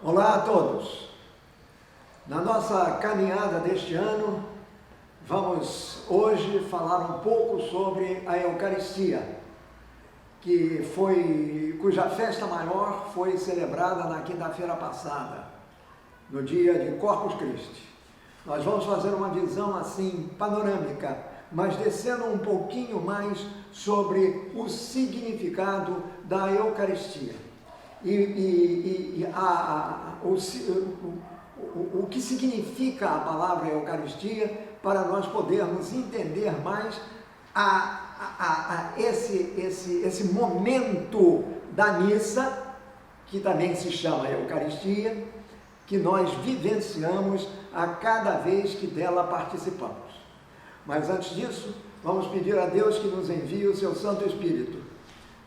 Olá a todos! Na nossa caminhada deste ano, vamos hoje falar um pouco sobre a Eucaristia, cuja festa maior foi celebrada na quinta-feira passada, no dia de Corpus Christi. Nós vamos fazer uma visão assim panorâmica, mas descendo um pouquinho mais sobre o significado da Eucaristia. O que significa a palavra Eucaristia, para nós podermos entender mais esse momento da missa, que também se chama Eucaristia, que nós vivenciamos a cada vez que dela participamos. Mas antes disso, vamos pedir a Deus que nos envie o seu Santo Espírito,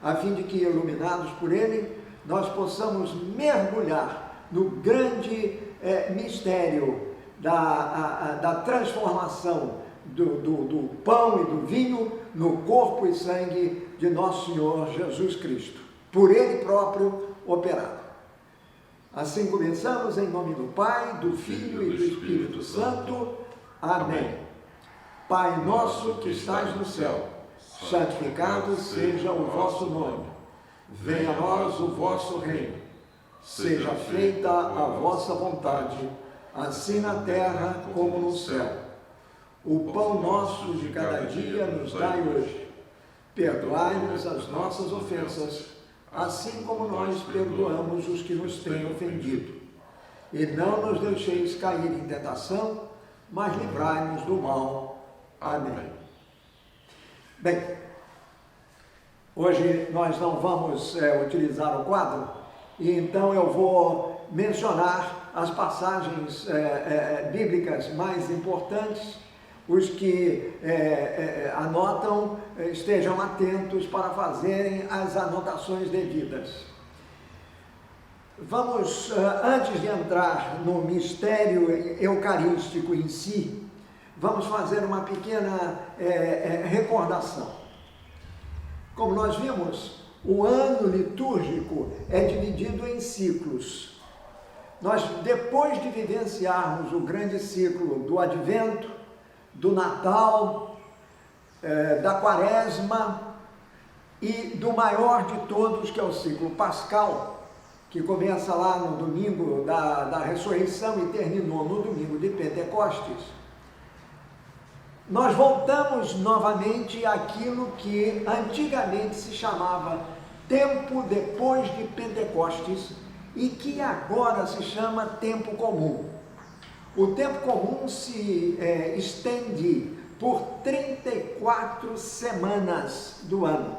a fim de que, iluminados por Ele, nós possamos mergulhar no grande mistério da transformação do pão e do vinho no corpo e sangue de nosso Senhor Jesus Cristo, por Ele próprio operado. Assim começamos, em nome do Pai, do Filho e do Espírito Santo. Amém. Pai nosso que estás no céu, santificado seja o vosso nome. Venha a nós o vosso reino. Seja feita a vossa vontade, assim na terra como no céu. O pão nosso de cada dia nos dai hoje. Perdoai-nos as nossas ofensas, assim como nós perdoamos os que nos têm ofendido. E não nos deixeis cair em tentação, mas livrai-nos do mal. Amém. Bem, hoje nós não vamos utilizar o quadro, e então eu vou mencionar as passagens bíblicas mais importantes. Os que anotam, estejam atentos para fazerem as anotações devidas. Vamos, antes de entrar no mistério eucarístico em si, vamos fazer uma pequena recordação. Como nós vimos, o ano litúrgico é dividido em ciclos. Nós, depois de vivenciarmos o grande ciclo do Advento, do Natal, da Quaresma e do maior de todos, que é o ciclo pascal, que começa lá no domingo da ressurreição e terminou no domingo de Pentecostes, nós voltamos novamente àquilo que antigamente se chamava tempo depois de Pentecostes e que agora se chama tempo comum. O tempo comum se estende por 34 semanas do ano,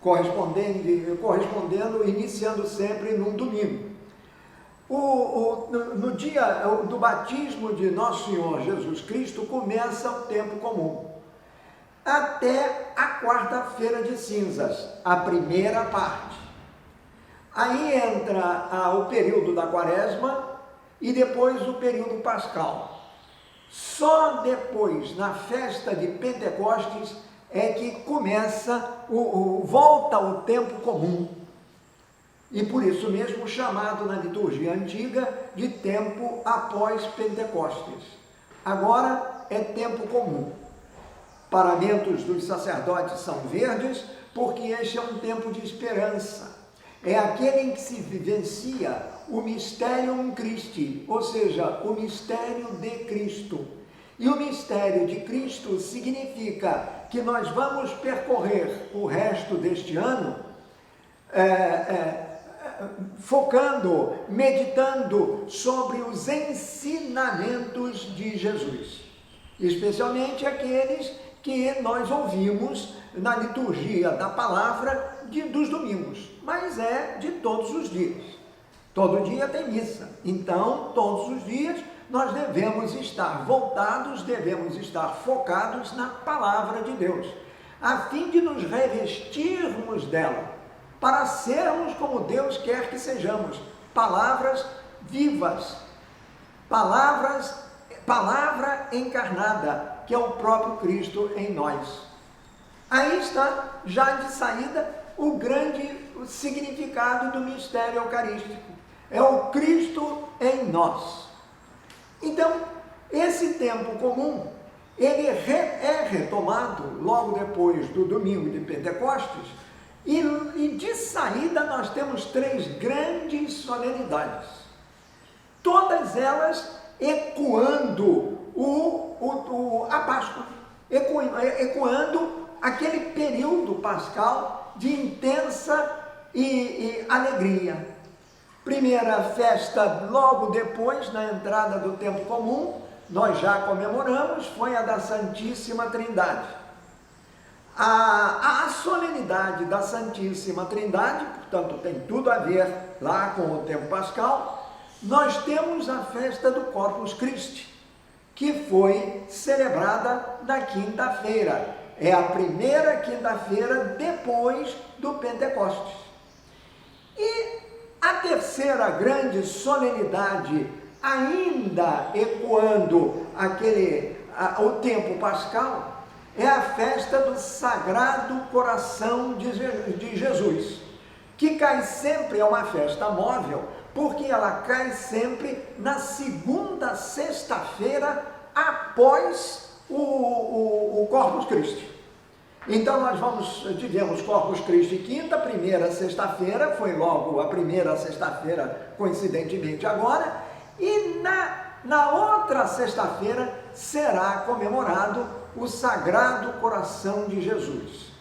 correspondendo, iniciando sempre num domingo. No dia do batismo de Nosso Senhor Jesus Cristo começa o tempo comum, até a quarta-feira de cinzas, a primeira parte. Aí entra o período da Quaresma e depois o período pascal. Só depois, na festa de Pentecostes, é que volta o tempo comum. E por isso mesmo chamado na liturgia antiga de tempo após Pentecostes. Agora é tempo comum. Paramentos dos sacerdotes são verdes, porque este é um tempo de esperança. É aquele em que se vivencia o Mysterium Christi, ou seja, o mistério de Cristo. E o mistério de Cristo significa que nós vamos percorrer o resto deste ano focando, meditando sobre os ensinamentos de Jesus, especialmente aqueles que nós ouvimos na liturgia da palavra dos domingos, mas é de todos os dias. Todo dia tem missa, então todos os dias nós devemos estar voltados, devemos estar focados na palavra de Deus, a fim de nos revestirmos dela, para sermos como Deus quer que sejamos, palavras vivas, palavra encarnada, que é o próprio Cristo em nós. Aí está, já de saída, o grande significado do mistério eucarístico. é o Cristo em nós. Então, esse tempo comum, ele é retomado logo depois do domingo de Pentecostes, e de saída nós temos 3 grandes solenidades, todas elas ecoando a Páscoa, ecoando aquele período pascal de intensa e alegria. Primeira festa, logo depois, na entrada do tempo comum, nós já comemoramos, foi a da Santíssima Trindade. A solenidade da Santíssima Trindade, portanto, tem tudo a ver lá com o tempo pascal. Nós temos a festa do Corpus Christi, que foi celebrada na quinta-feira. É a primeira quinta-feira depois do Pentecostes. E a terceira grande solenidade, ainda ecoando o tempo pascal, é a festa do Sagrado Coração de Jesus, que cai sempre, é uma festa móvel, porque ela cai sempre na segunda sexta-feira após o Corpus Christi. Então nós tivemos Corpus Christi quinta, primeira sexta-feira, foi logo a primeira sexta-feira, coincidentemente agora, e na outra sexta-feira será comemorado o Sagrado Coração de Jesus.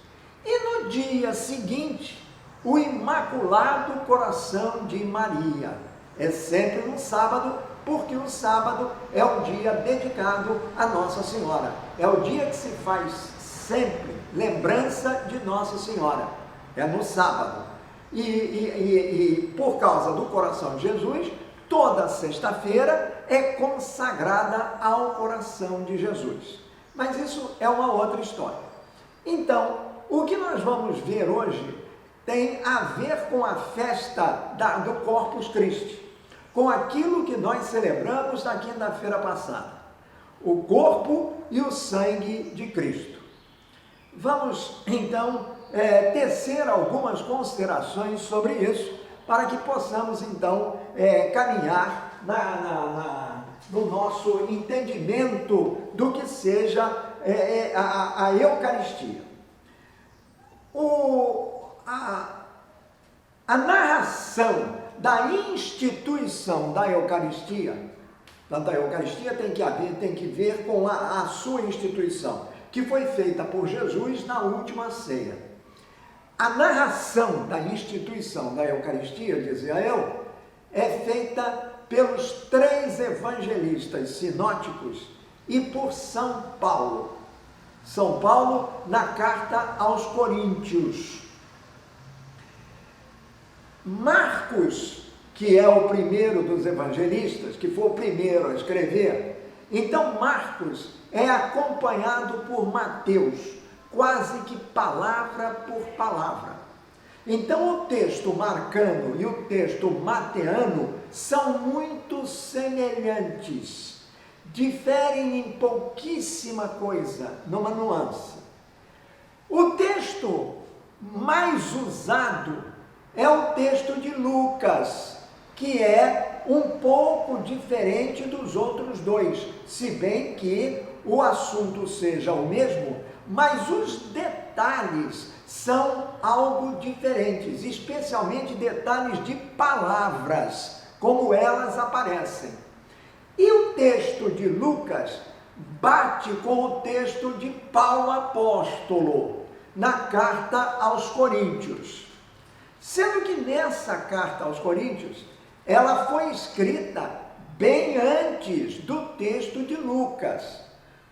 E no dia seguinte, o Imaculado Coração de Maria. É sempre no sábado, porque o sábado é o dia dedicado a Nossa Senhora. É o dia que se faz sempre lembrança de Nossa Senhora. É no sábado. E por causa do Coração de Jesus, toda sexta-feira é consagrada ao Coração de Jesus. Mas isso é uma outra história. Então, o que nós vamos ver hoje tem a ver com a festa do Corpus Christi, com aquilo que nós celebramos na quinta-feira passada, o corpo e o sangue de Cristo. Vamos, então, tecer algumas considerações sobre isso, para que possamos, então, caminhar no nosso entendimento do que seja a Eucaristia. A narração da instituição da Eucaristia, tanto a Eucaristia tem que ver com a sua instituição, que foi feita por Jesus na última ceia. A narração da instituição da Eucaristia, dizia eu, é feita pelos 3 evangelistas sinóticos e por São Paulo. São Paulo na carta aos Coríntios. Marcos, que é o primeiro dos evangelistas, que foi o primeiro a escrever, então Marcos é acompanhado por Mateus, quase que palavra por palavra. Então o texto marcano e o texto mateano são muito semelhantes, diferem em pouquíssima coisa, numa nuance. O texto mais usado é o texto de Lucas, que é um pouco diferente dos outros 2, se bem que o assunto seja o mesmo, mas os detalhes são algo diferentes, especialmente detalhes de palavras, como elas aparecem. E o texto de Lucas bate com o texto de Paulo apóstolo, na carta aos Coríntios. Sendo que nessa carta aos Coríntios, ela foi escrita bem antes do texto de Lucas.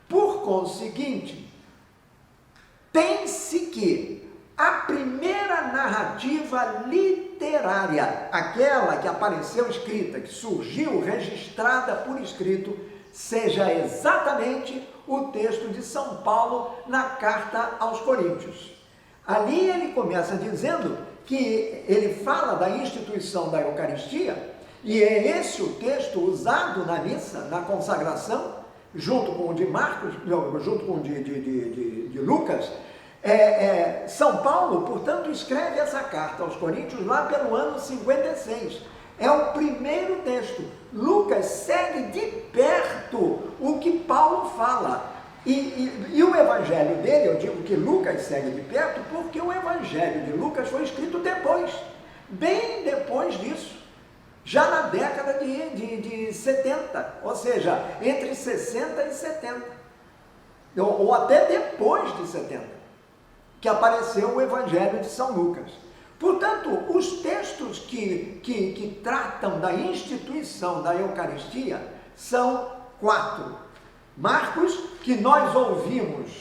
Por conseguinte, tem-se que a primeira narrativa literária, aquela que apareceu escrita, que surgiu registrada por escrito, seja exatamente o texto de São Paulo na carta aos Coríntios. Ali ele começa dizendo que ele fala da instituição da Eucaristia, e é esse o texto usado na missa, na consagração, junto com o de Marcos, junto com o de Lucas. São Paulo, portanto, escreve essa carta aos Coríntios lá pelo ano 56. É o primeiro texto. Lucas segue de perto o que Paulo fala. E o evangelho dele, eu digo que Lucas segue de perto, porque o evangelho de Lucas foi escrito depois, bem depois disso, já na década de 70, ou seja, entre 60 e 70, ou até depois de 70, que apareceu o evangelho de São Lucas. Portanto, os textos que tratam da instituição da Eucaristia são 4. Marcos, que nós ouvimos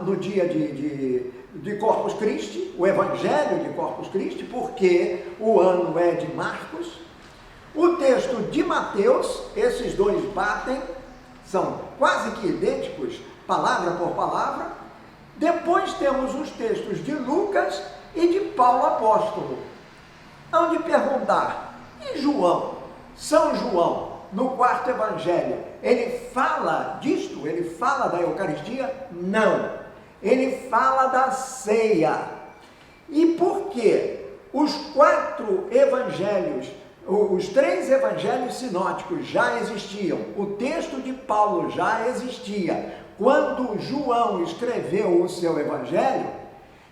no dia de Corpus Christi, o Evangelho de Corpus Christi, porque o ano é de Marcos. O texto de Mateus, esses dois batem, são quase que idênticos, palavra por palavra. Depois temos os textos de Lucas e de Paulo apóstolo. Hão de perguntar, e João, São João, no quarto evangelho, ele fala disto? Ele fala da Eucaristia? Não. Ele fala da ceia. E por quê? Os 4 evangelhos, os 3 evangelhos sinóticos já existiam. O texto de Paulo já existia. Quando João escreveu o seu evangelho,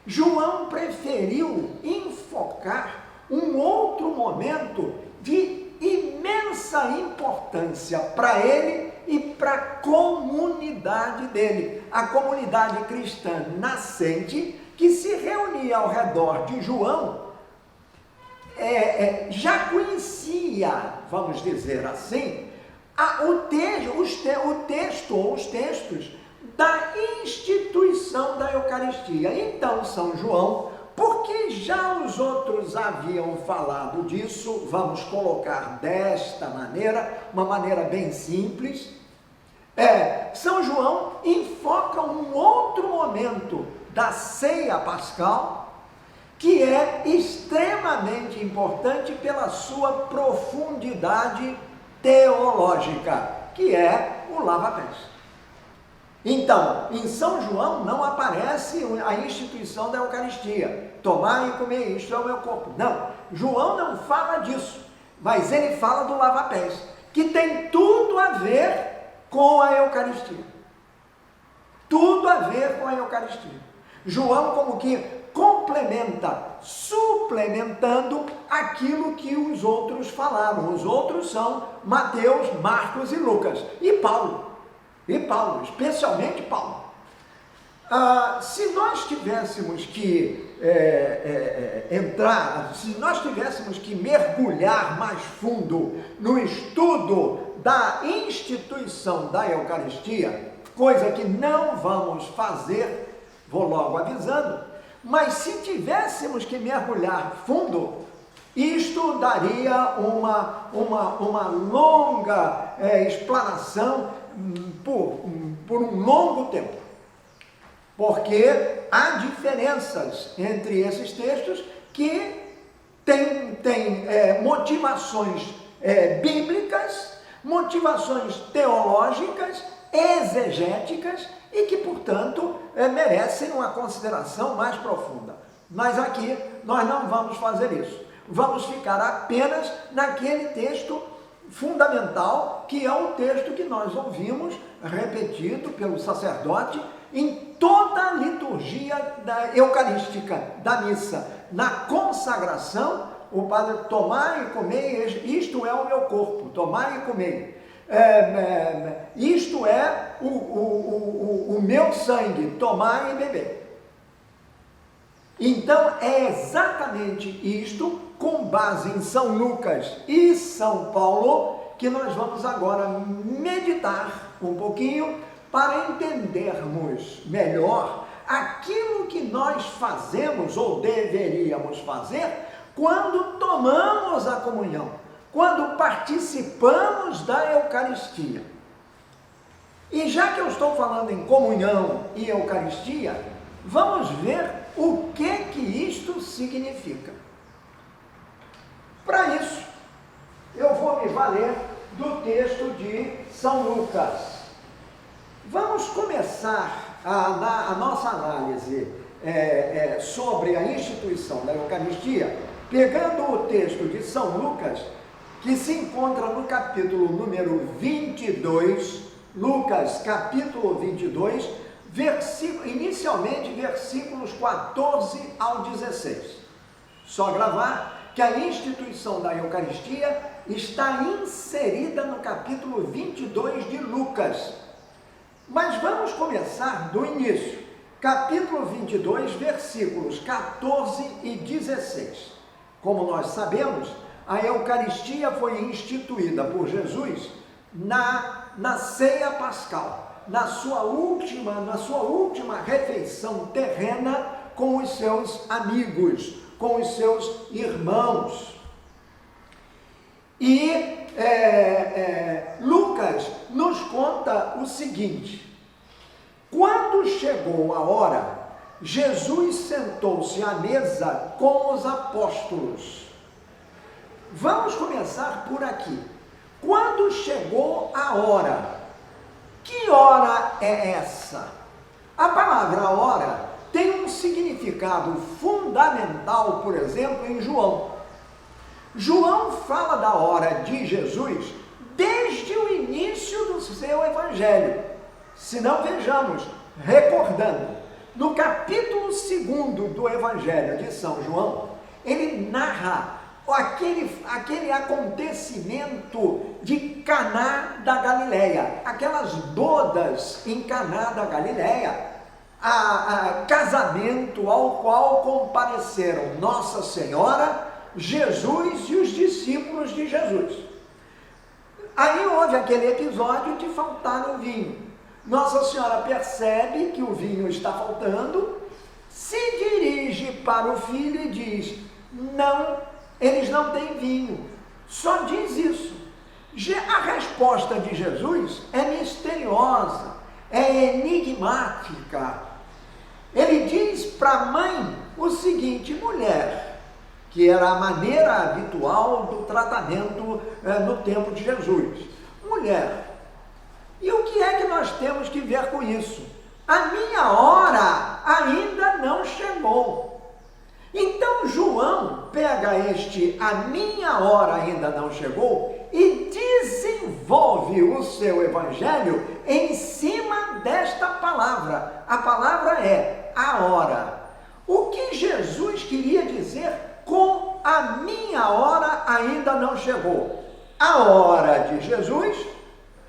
João preferiu enfocar um outro momento de imensa importância para ele e para a comunidade dele, a comunidade cristã nascente que se reunia ao redor de João, já conhecia, vamos dizer assim, o texto ou os textos da instituição da Eucaristia. Então, São João, porque já os outros haviam falado disso, vamos colocar desta maneira, uma maneira bem simples, São João enfoca um outro momento da ceia pascal, que é extremamente importante pela sua profundidade teológica, que é o lava-pés. Então, em São João não aparece a instituição da Eucaristia. Tomar e comer, isto é o meu corpo. Não, João não fala disso, mas ele fala do lava-pés, que tem tudo a ver com a Eucaristia. Tudo a ver com a Eucaristia. João como que complementa, suplementando aquilo que os outros falaram. Os outros são Mateus, Marcos e Lucas. E Paulo, especialmente Paulo. Se nós tivéssemos que se nós tivéssemos que mergulhar mais fundo no estudo da instituição da Eucaristia, coisa que não vamos fazer, vou logo avisando, mas se tivéssemos que mergulhar fundo, isto daria uma longa explanação por um longo tempo, porque há diferenças entre esses textos que têm motivações bíblicas, motivações teológicas, exegéticas e que, portanto, merecem uma consideração mais profunda. Mas aqui nós não vamos fazer isso. Vamos ficar apenas naquele texto fundamental, que é o texto que nós ouvimos repetido pelo sacerdote em toda a liturgia eucarística da missa. Na consagração, o padre: tomai e comei, isto é o meu corpo, tomai e comei. Isto é o meu sangue, tomai e beber. Então é exatamente isto, com base em São Lucas e São Paulo, que nós vamos agora meditar um pouquinho para entendermos melhor aquilo que nós fazemos ou deveríamos fazer quando tomamos a comunhão, quando participamos da Eucaristia. E já que eu estou falando em comunhão e Eucaristia, vamos ver o que isto significa. Para isso, eu vou me valer do texto de São Lucas. Vamos começar a nossa análise sobre a instituição da Eucaristia pegando o texto de São Lucas, que se encontra no capítulo número 22, Lucas capítulo 22, inicialmente versículos 14 ao 16. Só gravar que a instituição da Eucaristia está inserida no capítulo 22 de Lucas. Mas vamos começar do início. Capítulo 22, versículos 14 e 16. Como nós sabemos, a Eucaristia foi instituída por Jesus na ceia pascal, na sua última refeição terrena com os seus amigos, com os seus irmãos. E Lucas nos conta o seguinte: quando chegou a hora, Jesus sentou-se à mesa com os apóstolos. Vamos começar por aqui. Quando chegou a hora, que hora é essa? A palavra hora tem um significado fundamental, por exemplo, em João. João fala da hora de Jesus desde o início do seu evangelho. Se não, vejamos, recordando, no capítulo 2 do evangelho de São João, ele narra aquele acontecimento de Caná da Galileia, aquelas bodas em Caná da Galileia, a casamento ao qual compareceram Nossa Senhora, Jesus e os discípulos de Jesus. Aí houve aquele episódio de faltar o vinho. Nossa Senhora percebe que o vinho está faltando, se dirige para o filho e diz: não, eles não têm vinho. Só diz isso. A resposta de Jesus é misteriosa, é enigmática. Ele diz para a mãe o seguinte: mulher, que era a maneira habitual do tratamento no tempo de Jesus. Mulher, e o que é que nós temos que ver com isso? A minha hora ainda não chegou. Então João pega a minha hora ainda não chegou e desenvolve o seu evangelho em cima desta palavra. A palavra é a hora. O que Jesus queria dizer com a minha hora ainda não chegou? A hora de Jesus,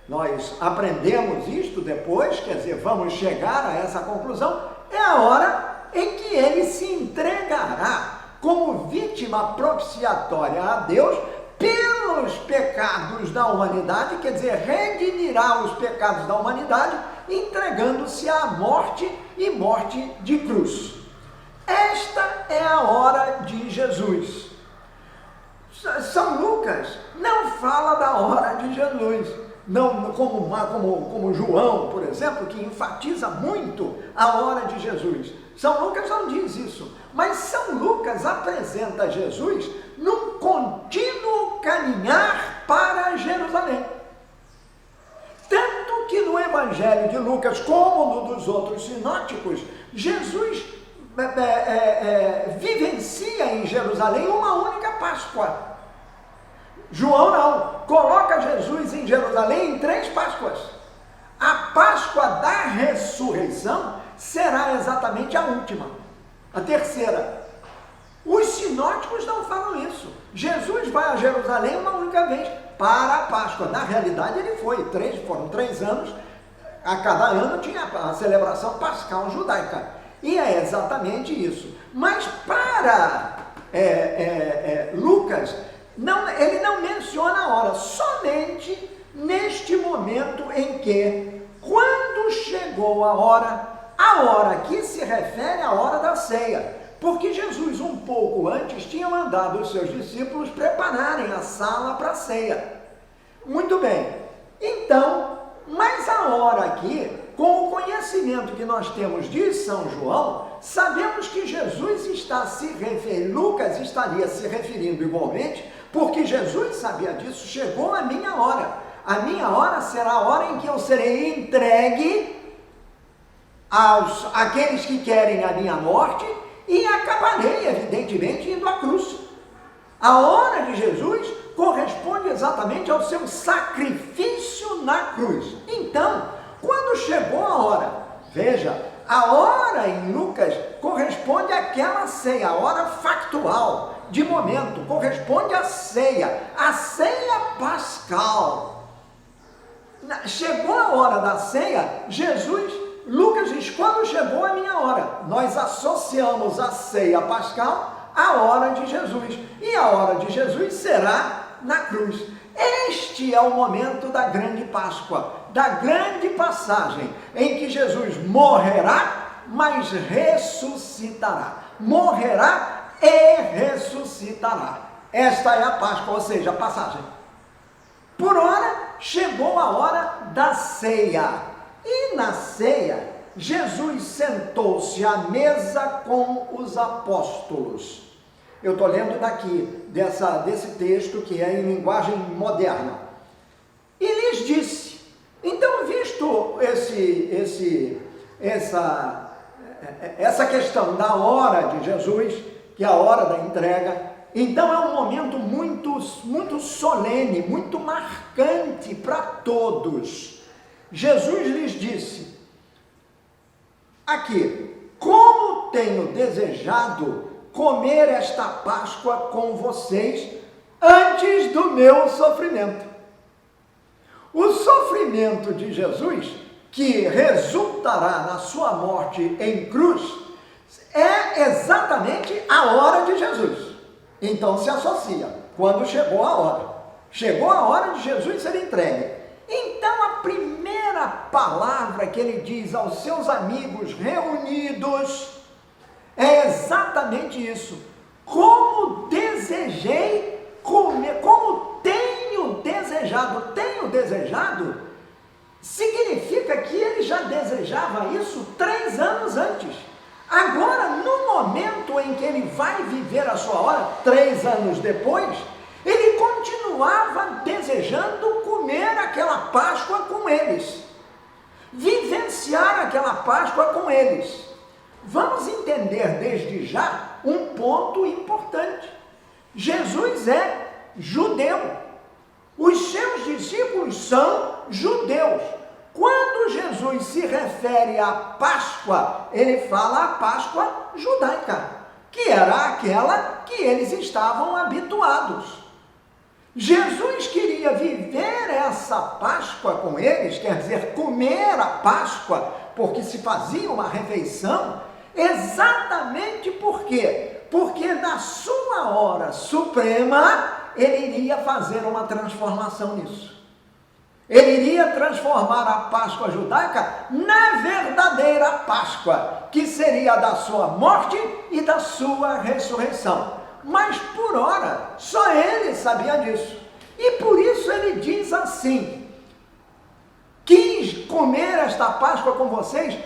nós aprendemos isto depois, quer dizer, vamos chegar a essa conclusão, é a hora em que ele se entregará como vítima propiciatória a Deus pelos pecados da humanidade, quer dizer, redimirá os pecados da humanidade, entregando-se à morte e morte de cruz. Esta é a hora de Jesus. São Lucas não fala da hora de Jesus, não como João, por exemplo, que enfatiza muito a hora de Jesus. São Lucas não diz isso, mas São Lucas apresenta Jesus num contínuo caminhar para Jerusalém. Tanto que no Evangelho de Lucas, como no dos outros sinóticos, Jesus vivencia em Jerusalém uma única Páscoa. João não, coloca Jesus em Jerusalém em 3 Páscoas. A Páscoa da ressurreição será exatamente a última, a terceira. Os sinóticos não falam isso. Jesus vai a Jerusalém uma única vez para a Páscoa. Na realidade ele foram 3 anos, a cada ano tinha a celebração pascal judaica. E é exatamente isso. Mas para Lucas, ele não menciona a hora, somente neste momento em que, quando chegou a hora aqui se refere à hora da ceia, porque Jesus, um pouco antes, tinha mandado os seus discípulos prepararem a sala para a ceia. Muito bem, então, mas a hora aqui, com o conhecimento que nós temos de São João, sabemos que Jesus Lucas estaria se referindo igualmente, porque Jesus sabia disso, chegou a minha hora. A minha hora será a hora em que eu serei entregue àqueles que querem a minha morte e acabarei, evidentemente, indo à cruz. A hora de Jesus corresponde exatamente ao seu sacrifício na cruz. Então, quando chegou a hora, veja, a hora em Lucas corresponde àquela ceia, a hora factual, de momento, corresponde à ceia, a ceia pascal. Chegou a hora da ceia, Lucas diz, quando chegou a minha hora, nós associamos a ceia pascal à hora de Jesus, e a hora de Jesus será na cruz. Este é o momento da grande Páscoa, da grande passagem, em que Jesus morrerá, mas ressuscitará. Morrerá e ressuscitará. Esta é a Páscoa, ou seja, a passagem. Por ora, chegou a hora da ceia. E na ceia, Jesus sentou-se à mesa com os apóstolos. Eu estou lendo daqui, desse texto que é em linguagem moderna. E lhes disse, então visto essa questão da hora de Jesus, que é a hora da entrega, então é um momento muito solene, muito marcante para todos. Jesus lhes disse, aqui, como tenho desejado comer esta Páscoa com vocês antes do meu sofrimento. O sofrimento de Jesus, que resultará na sua morte em cruz, é exatamente a hora de Jesus. Então se associa, quando chegou a hora. Chegou a hora de Jesus ser entregue. Então a primeira palavra que ele diz aos seus amigos reunidos é exatamente isso. Como desejei comer, como tenho desejado, significa que ele já desejava isso 3 anos antes. Agora, no momento em que ele vai viver a sua hora, 3 anos depois, ele continuava desejando comer aquela Páscoa com eles, vivenciar aquela Páscoa com eles. Vamos entender desde já um ponto importante. Jesus é judeu. Os seus discípulos são judeus. Quando Jesus se refere à Páscoa, ele fala a Páscoa judaica, que era aquela que eles estavam habituados. Jesus queria viver essa Páscoa com eles, quer dizer, comer a Páscoa, porque se fazia uma refeição, exatamente por quê? Porque na sua hora suprema, ele iria fazer uma transformação nisso. Ele iria transformar a Páscoa judaica na verdadeira Páscoa, que seria da sua morte e da sua ressurreição. Mas por ora, só ele sabia disso. E por isso ele diz assim, quis comer esta Páscoa com vocês,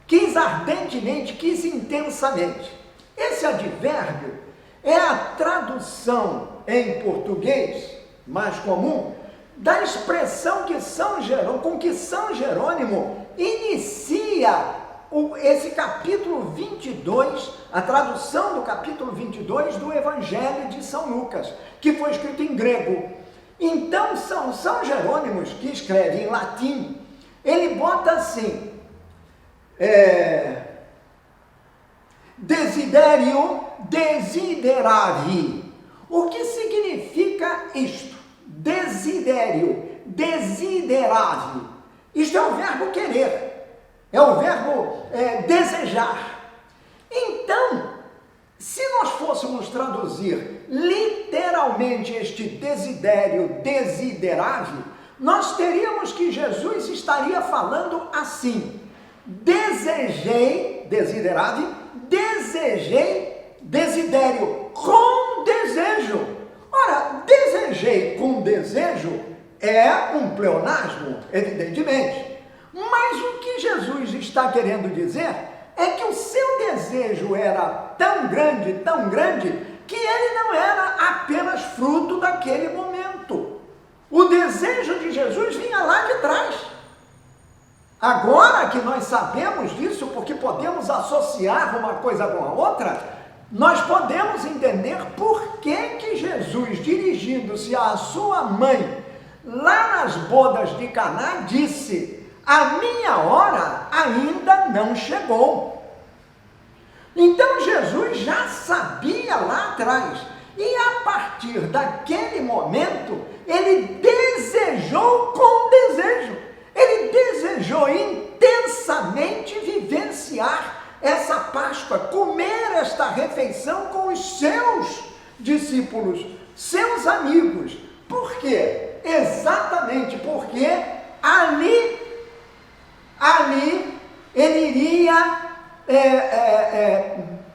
quis ardentemente, quis intensamente. Esse advérbio é a tradução em português mais comum da expressão com que São Jerônimo inicia esse capítulo 22, a tradução do capítulo 22 do Evangelho de São Lucas, que foi escrito em grego. Então, São Jerônimo, que escreve em latim, ele bota assim, desiderio desideravi. O que significa isto? Desidério, desideravi. Isto é o verbo querer, é o verbo desejar. Então, se nós fôssemos traduzir literalmente este desidério, desideravi, nós teríamos que Jesus estaria falando assim, desejei, desideravi, desejei, desidério, com desejo. Ora, desejei com desejo é um pleonasmo, evidentemente. Mas o que Jesus está querendo dizer é que o seu desejo era tão grande, que ele não era apenas fruto daquele momento. O desejo de Jesus vinha lá de trás. Agora que nós sabemos disso, porque podemos associar uma coisa com a outra, nós podemos entender por que Jesus, dirigindo-se à sua mãe, lá nas bodas de Caná, disse: a minha hora ainda não chegou. Então Jesus já sabia lá atrás, e a partir daquele momento, ele desejou com desejo, ele desejou intensamente vivenciar essa Páscoa, comer esta refeição com os seus discípulos, seus amigos. Por quê? Exatamente porque ali ele iria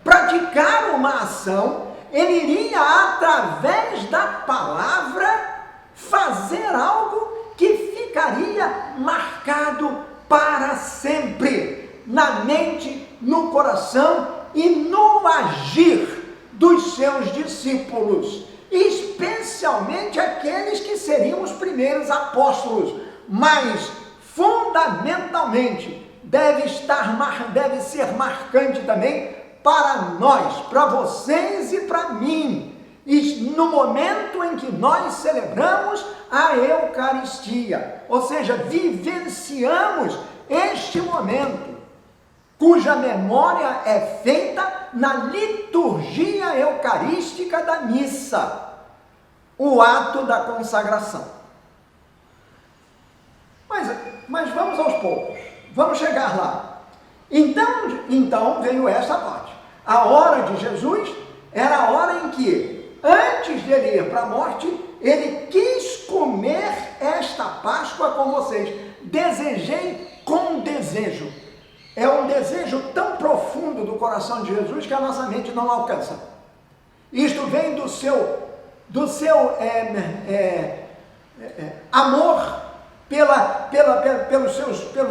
praticar uma ação, ele iria, através da palavra, fazer algo que ficaria marcado para sempre na mente, no coração e no agir dos seus discípulos, especialmente aqueles que seriam os primeiros apóstolos, mas fundamentalmente deve ser marcante também para nós, para vocês e para mim, e no momento em que nós celebramos a Eucaristia, ou seja, vivenciamos este momento, cuja memória é feita na liturgia eucarística da missa, o ato da consagração. Mas vamos aos poucos, vamos chegar lá. Então veio esta parte. A hora de Jesus era a hora em que, antes dele ir para a morte, ele quis comer esta Páscoa com vocês. Desejei com desejo. É um desejo tão profundo do coração de Jesus que a nossa mente não alcança. Isto vem do seu amor pelos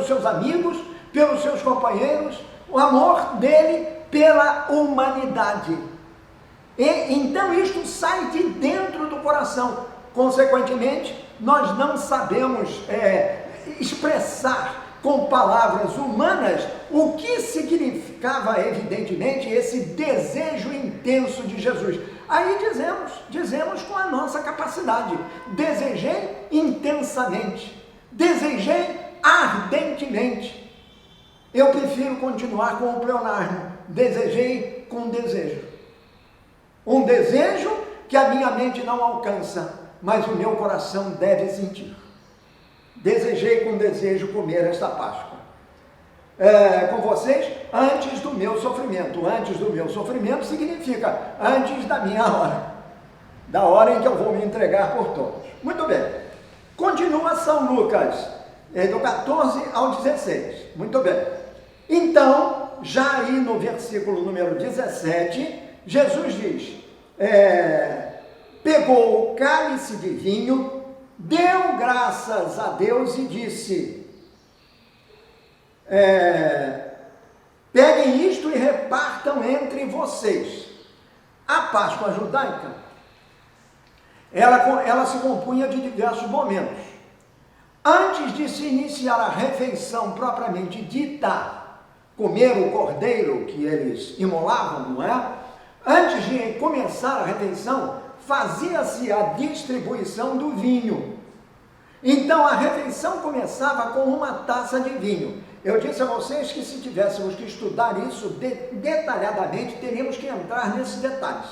seus amigos, pelos seus companheiros, o amor dele pela humanidade. E então isto sai de dentro do coração. Consequentemente, nós não sabemos expressar com palavras humanas o que significava, evidentemente, esse desejo intenso de Jesus. Aí dizemos com a nossa capacidade: desejei intensamente, desejei ardentemente. Eu prefiro continuar com o pleonasmo: desejei com desejo. Um desejo que a minha mente não alcança, mas o meu coração deve sentir. Desejei com desejo comer esta Páscoa com vocês antes do meu sofrimento. Antes do meu sofrimento significa antes da minha hora, da hora em que eu vou me entregar por todos. Muito bem, continua São Lucas, do 14 ao 16. Muito bem, então, já aí no versículo número 17, Jesus diz, pegou o cálice de vinho, deu graças a Deus e disse, peguem isto e repartam entre vocês. A Páscoa judaica, ela se compunha de diversos momentos. Antes de se iniciar a refeição propriamente dita, comer o cordeiro que eles imolavam, não é? Antes de começar a refeição, fazia-se a distribuição do vinho. Então a refeição começava com uma taça de vinho. Eu disse a vocês que se tivéssemos que estudar isso detalhadamente, teríamos que entrar nesses detalhes,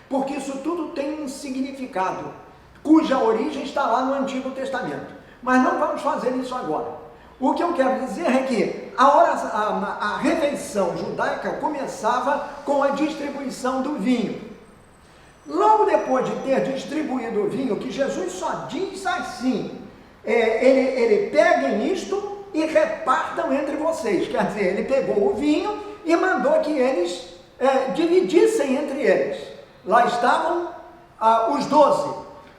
porque isso tudo tem um significado, cuja origem está lá no Antigo Testamento. Mas não vamos fazer isso agora. O que eu quero dizer é que a refeição judaica começava com a distribuição do vinho. Logo depois de ter distribuído o vinho, que Jesus só diz assim, ele peguem isto e repartam entre vocês. Quer dizer, ele pegou o vinho e mandou que eles dividissem entre eles. Lá estavam os 12.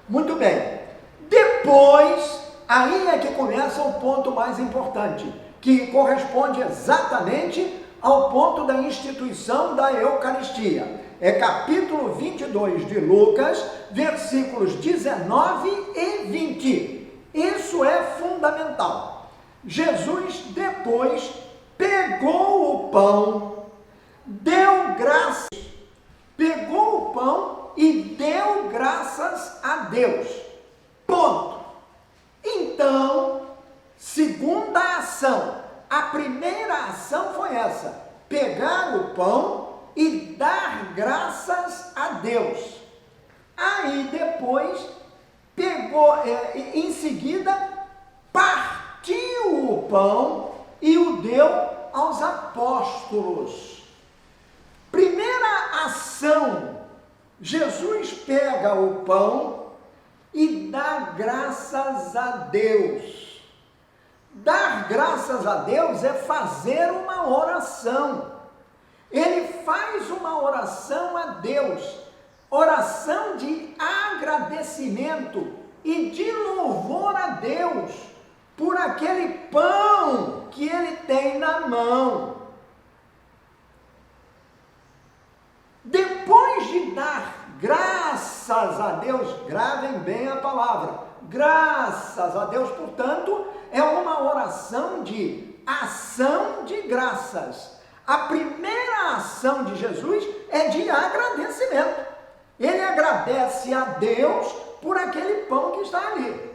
Muito bem. Depois, aí é que começa o ponto mais importante, que corresponde exatamente ao ponto da instituição da Eucaristia. É capítulo 22 de Lucas, versículos 19 e 20. Isso é fundamental. Jesus depois pegou o pão, deu graças pegou o pão e deu graças a Deus. Ponto. Então, segunda ação. A primeira ação foi essa: pegar o pão e dar graças a Deus. Aí depois pegou, em seguida, partiu o pão e o deu aos apóstolos. Primeira ação: Jesus pega o pão e dá graças a Deus. Dar graças a Deus é fazer uma oração. Ele faz uma oração a Deus, oração de agradecimento e de louvor a Deus por aquele pão que ele tem na mão. Depois de dar graças a Deus, gravem bem a palavra, graças a Deus, portanto, é uma oração de ação de graças. A primeira ação de Jesus é de agradecimento. Ele agradece a Deus por aquele pão que está ali.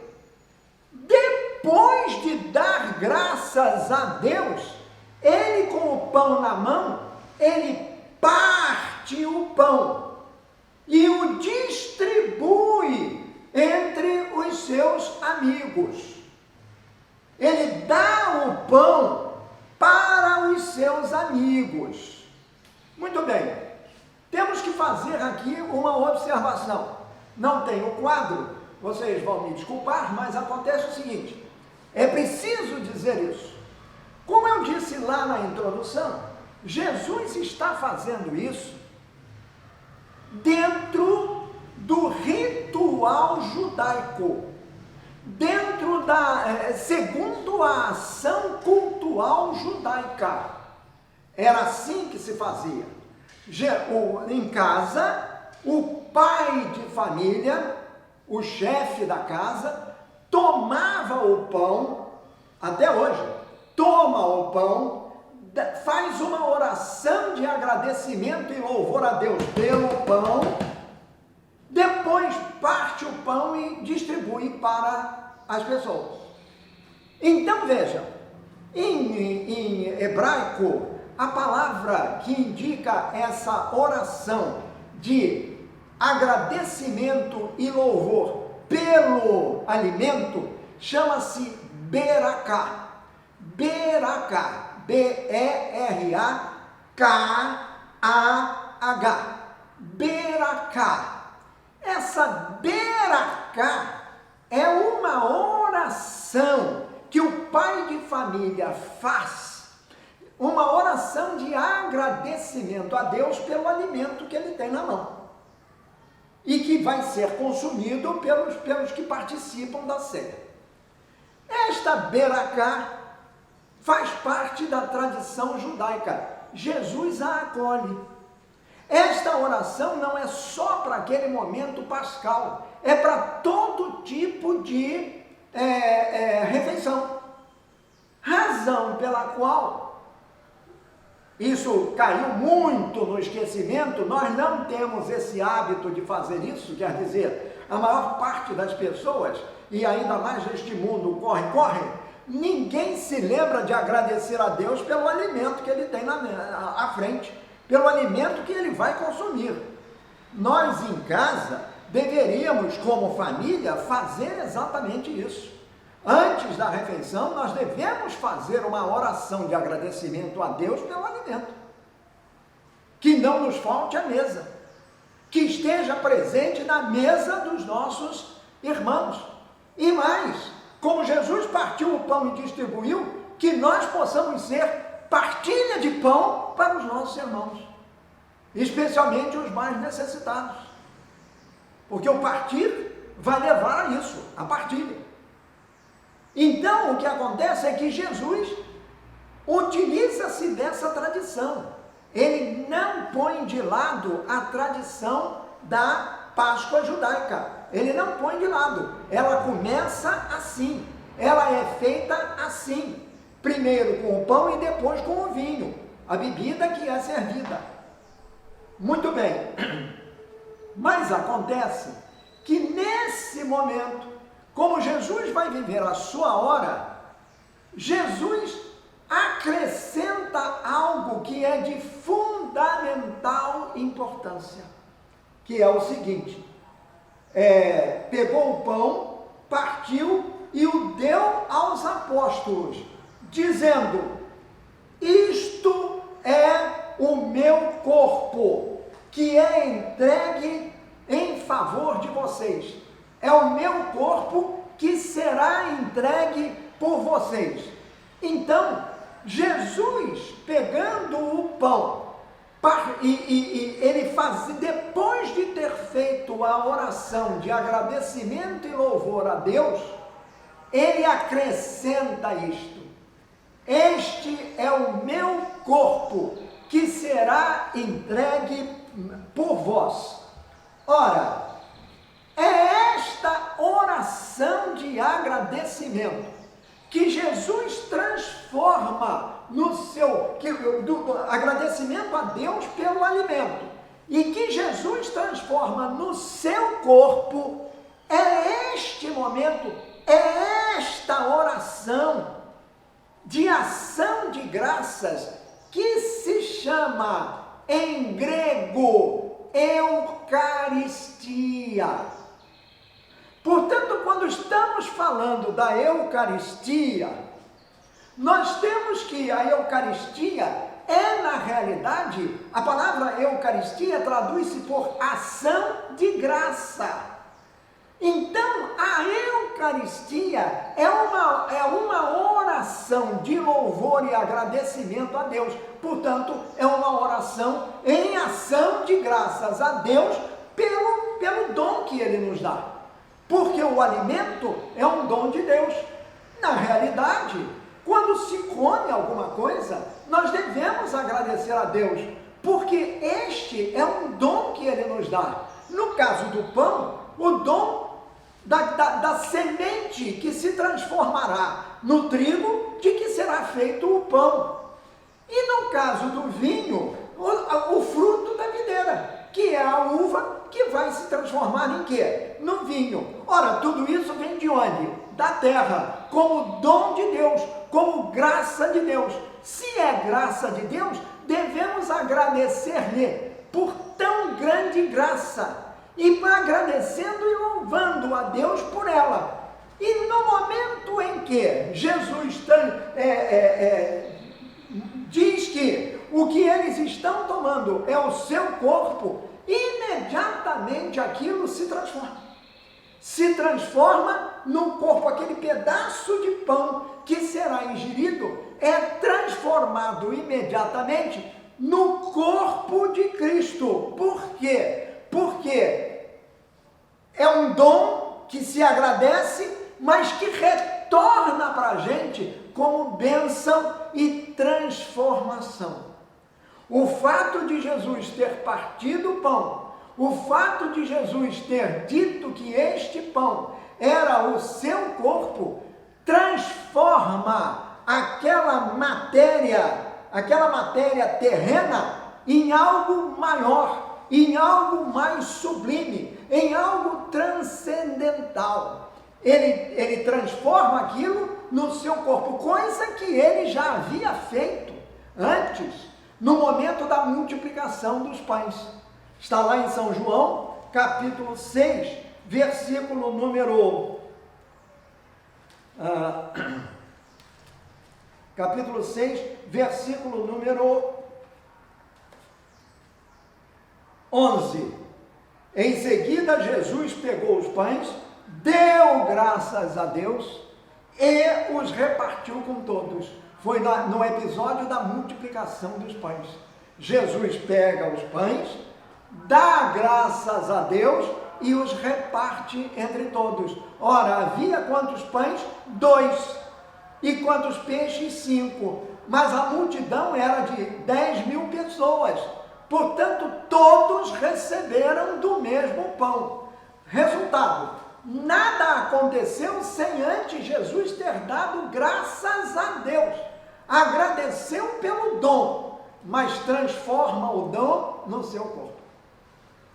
Depois de dar graças a Deus, ele com o pão na mão, ele parte o pão e o distribui entre os seus amigos. Ele dá o pão para os seus amigos. Muito bem, temos que fazer aqui uma observação. Não tem o quadro, vocês vão me desculpar, mas acontece o seguinte: é preciso dizer isso. Como eu disse lá na introdução, Jesus está fazendo isso dentro do ritual judaico, segundo a ação cultural judaica. Era assim que se fazia. Em casa, o pai de família, o chefe da casa, tomava o pão, até hoje, toma o pão, faz uma oração de agradecimento e louvor a Deus pelo pão, depois parte o pão e distribui para as pessoas. Então veja, em hebraico, a palavra que indica essa oração de agradecimento e louvor pelo alimento chama-se beraká. Beraká, B-E-R-A-K-A-H, beraká. Essa beraká é uma oração que o pai de família faz, uma oração de agradecimento a Deus pelo alimento que ele tem na mão e que vai ser consumido pelos que participam da ceia. Esta beraká faz parte da tradição judaica. Jesus a acolhe. Esta oração não é só para aquele momento pascal, é para todo tipo de refeição. Razão pela qual isso caiu muito no esquecimento, nós não temos esse hábito de fazer isso, quer dizer, a maior parte das pessoas, e ainda mais neste mundo corre, ninguém se lembra de agradecer a Deus pelo alimento que ele tem à frente, pelo alimento que ele vai consumir. Nós em casa deveríamos, como família, fazer exatamente isso. Antes da refeição, nós devemos fazer uma oração de agradecimento a Deus pelo alimento. Que não nos falte a mesa, que esteja presente na mesa dos nossos irmãos. E mais, como Jesus partiu o pão e distribuiu, que nós possamos ser partilha de pão para os nossos irmãos, especialmente os mais necessitados, porque o partir vai levar a isso, a partilha. Então, o que acontece é que Jesus utiliza-se dessa tradição, ele não põe de lado a tradição da Páscoa judaica, ele não põe de lado, ela começa assim, ela é feita assim, primeiro com o pão e depois com o vinho, a bebida que é servida. Muito bem, mas acontece que nesse momento, como Jesus vai viver a sua hora, Jesus acrescenta algo que é de fundamental importância, que é o seguinte: pegou o pão, partiu e o deu aos apóstolos, dizendo: isto é o meu corpo, que é entregue em favor de vocês. É o meu corpo que será entregue por vocês. Então, Jesus, pegando o pão, ele faz, depois de ter feito a oração de agradecimento e louvor a Deus, ele acrescenta isto: este é o meu corpo que será entregue por vós. Ora, é esta oração de agradecimento que Jesus transforma do agradecimento a Deus pelo alimento, e que Jesus transforma no seu corpo. É este momento, é esta oração de ação de graças que se chama em grego Eucaristia. Portanto, quando estamos falando da Eucaristia, nós temos que a Eucaristia na realidade, a palavra Eucaristia traduz-se por ação de graça. Então, a Eucaristia é uma oração de louvor e agradecimento a Deus. Portanto, é uma oração em ação de graças a Deus pelo dom que Ele nos dá. Porque o alimento é um dom de Deus. Na realidade, quando se come alguma coisa, nós devemos agradecer a Deus, porque este é um dom que Ele nos dá. No caso do pão, o dom da semente que se transformará no trigo, de que será feito o pão. E no caso do vinho, o fruto da videira, que é a uva que vai se transformar em quê? No vinho. Ora, tudo isso vem de onde? Da terra, como dom de Deus, como graça de Deus. Se é graça de Deus, devemos agradecer-lhe por tão grande graça, e agradecendo e louvando a Deus por ela. E no momento em que Jesus diz que o que eles estão tomando é o seu corpo, imediatamente aquilo se transforma. Se transforma no corpo, aquele pedaço de pão que será ingerido é transformado imediatamente no corpo de Cristo. Por quê? Porque é um dom que se agradece, mas que retorna para a gente como bênção e transformação. O fato de Jesus ter partido o pão, o fato de Jesus ter dito que este pão era o seu corpo, transforma aquela matéria terrena em algo maior, em algo mais sublime, em algo transcendental. Ele transforma aquilo no seu corpo, coisa que ele já havia feito antes, no momento da multiplicação dos pães. Está lá em São João, capítulo 6, versículo número... capítulo 6, versículo número 11. Em seguida, Jesus pegou os pães, deu graças a Deus e os repartiu com todos. Foi no episódio da multiplicação dos pães. Jesus pega os pães, dá graças a Deus e os reparte entre todos. Ora, havia quantos pães? 2. E quantos peixes? 5. Mas a multidão era de 10.000 pessoas. Portanto, todos receberam do mesmo pão. Resultado: nada aconteceu sem antes Jesus ter dado graças a Deus. Agradeceu pelo dom, mas transforma o dom no seu corpo.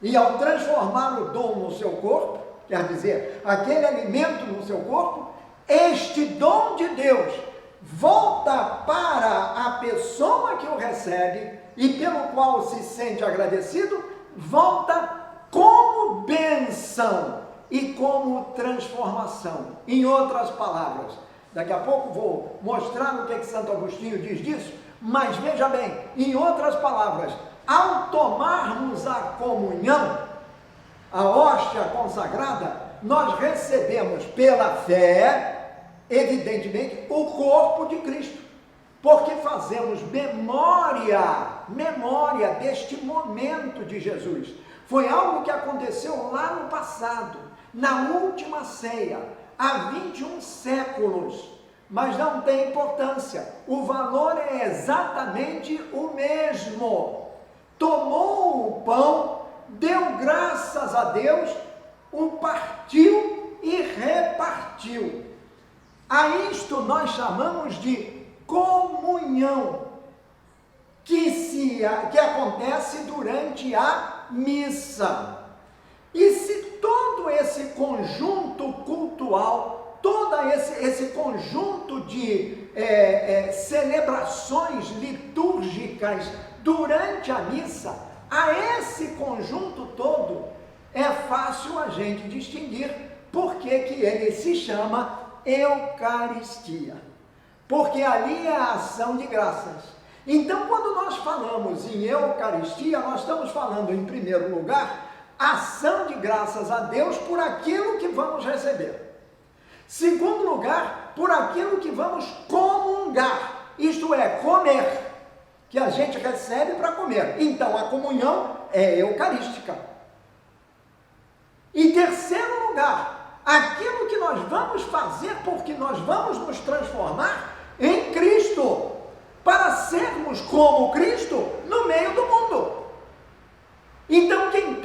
E ao transformar o dom no seu corpo, quer dizer, aquele alimento no seu corpo, este dom de Deus volta para a pessoa que o recebe e pelo qual se sente agradecido, volta como bênção e como transformação. Em outras palavras, daqui a pouco vou mostrar o que Santo Agostinho diz disso, mas veja bem, em outras palavras, ao tomarmos a comunhão, a hóstia consagrada, nós recebemos pela fé, evidentemente, o corpo de Cristo, porque fazemos memória deste momento de Jesus. Foi algo que aconteceu lá no passado, na última ceia, há 21 séculos, mas não tem importância, o valor é exatamente o mesmo. Tomou o pão, deu graças a Deus, o partiu e repartiu. A isto nós chamamos de comunhão, que acontece durante a missa. E se todo esse conjunto cultural, todo esse conjunto de celebrações litúrgicas durante a missa, a esse conjunto todo, é fácil a gente distinguir porque que ele se chama Eucaristia. Porque ali é a ação de graças. Então, quando nós falamos em Eucaristia, nós estamos falando, em primeiro lugar, ação de graças a Deus por aquilo que vamos receber. Segundo lugar, por aquilo que vamos comungar, isto é, comer, que a gente recebe para comer. Então, a comunhão é eucarística. E terceiro lugar, aquilo que nós vamos fazer porque nós vamos nos transformar em Cristo, para sermos como Cristo no meio do mundo. Então, quem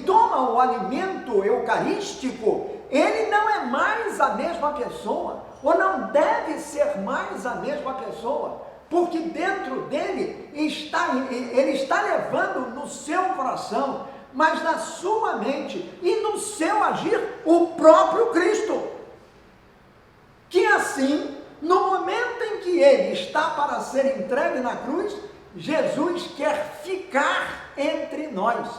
toma o alimento eucarístico, ele não é mais a mesma pessoa, ou não deve ser mais a mesma pessoa, porque dentro dele ele está levando no seu coração, mas na sua mente e no seu agir, o próprio Cristo. Que assim, no momento em que ele está para ser entregue na cruz, Jesus quer ficar entre nós.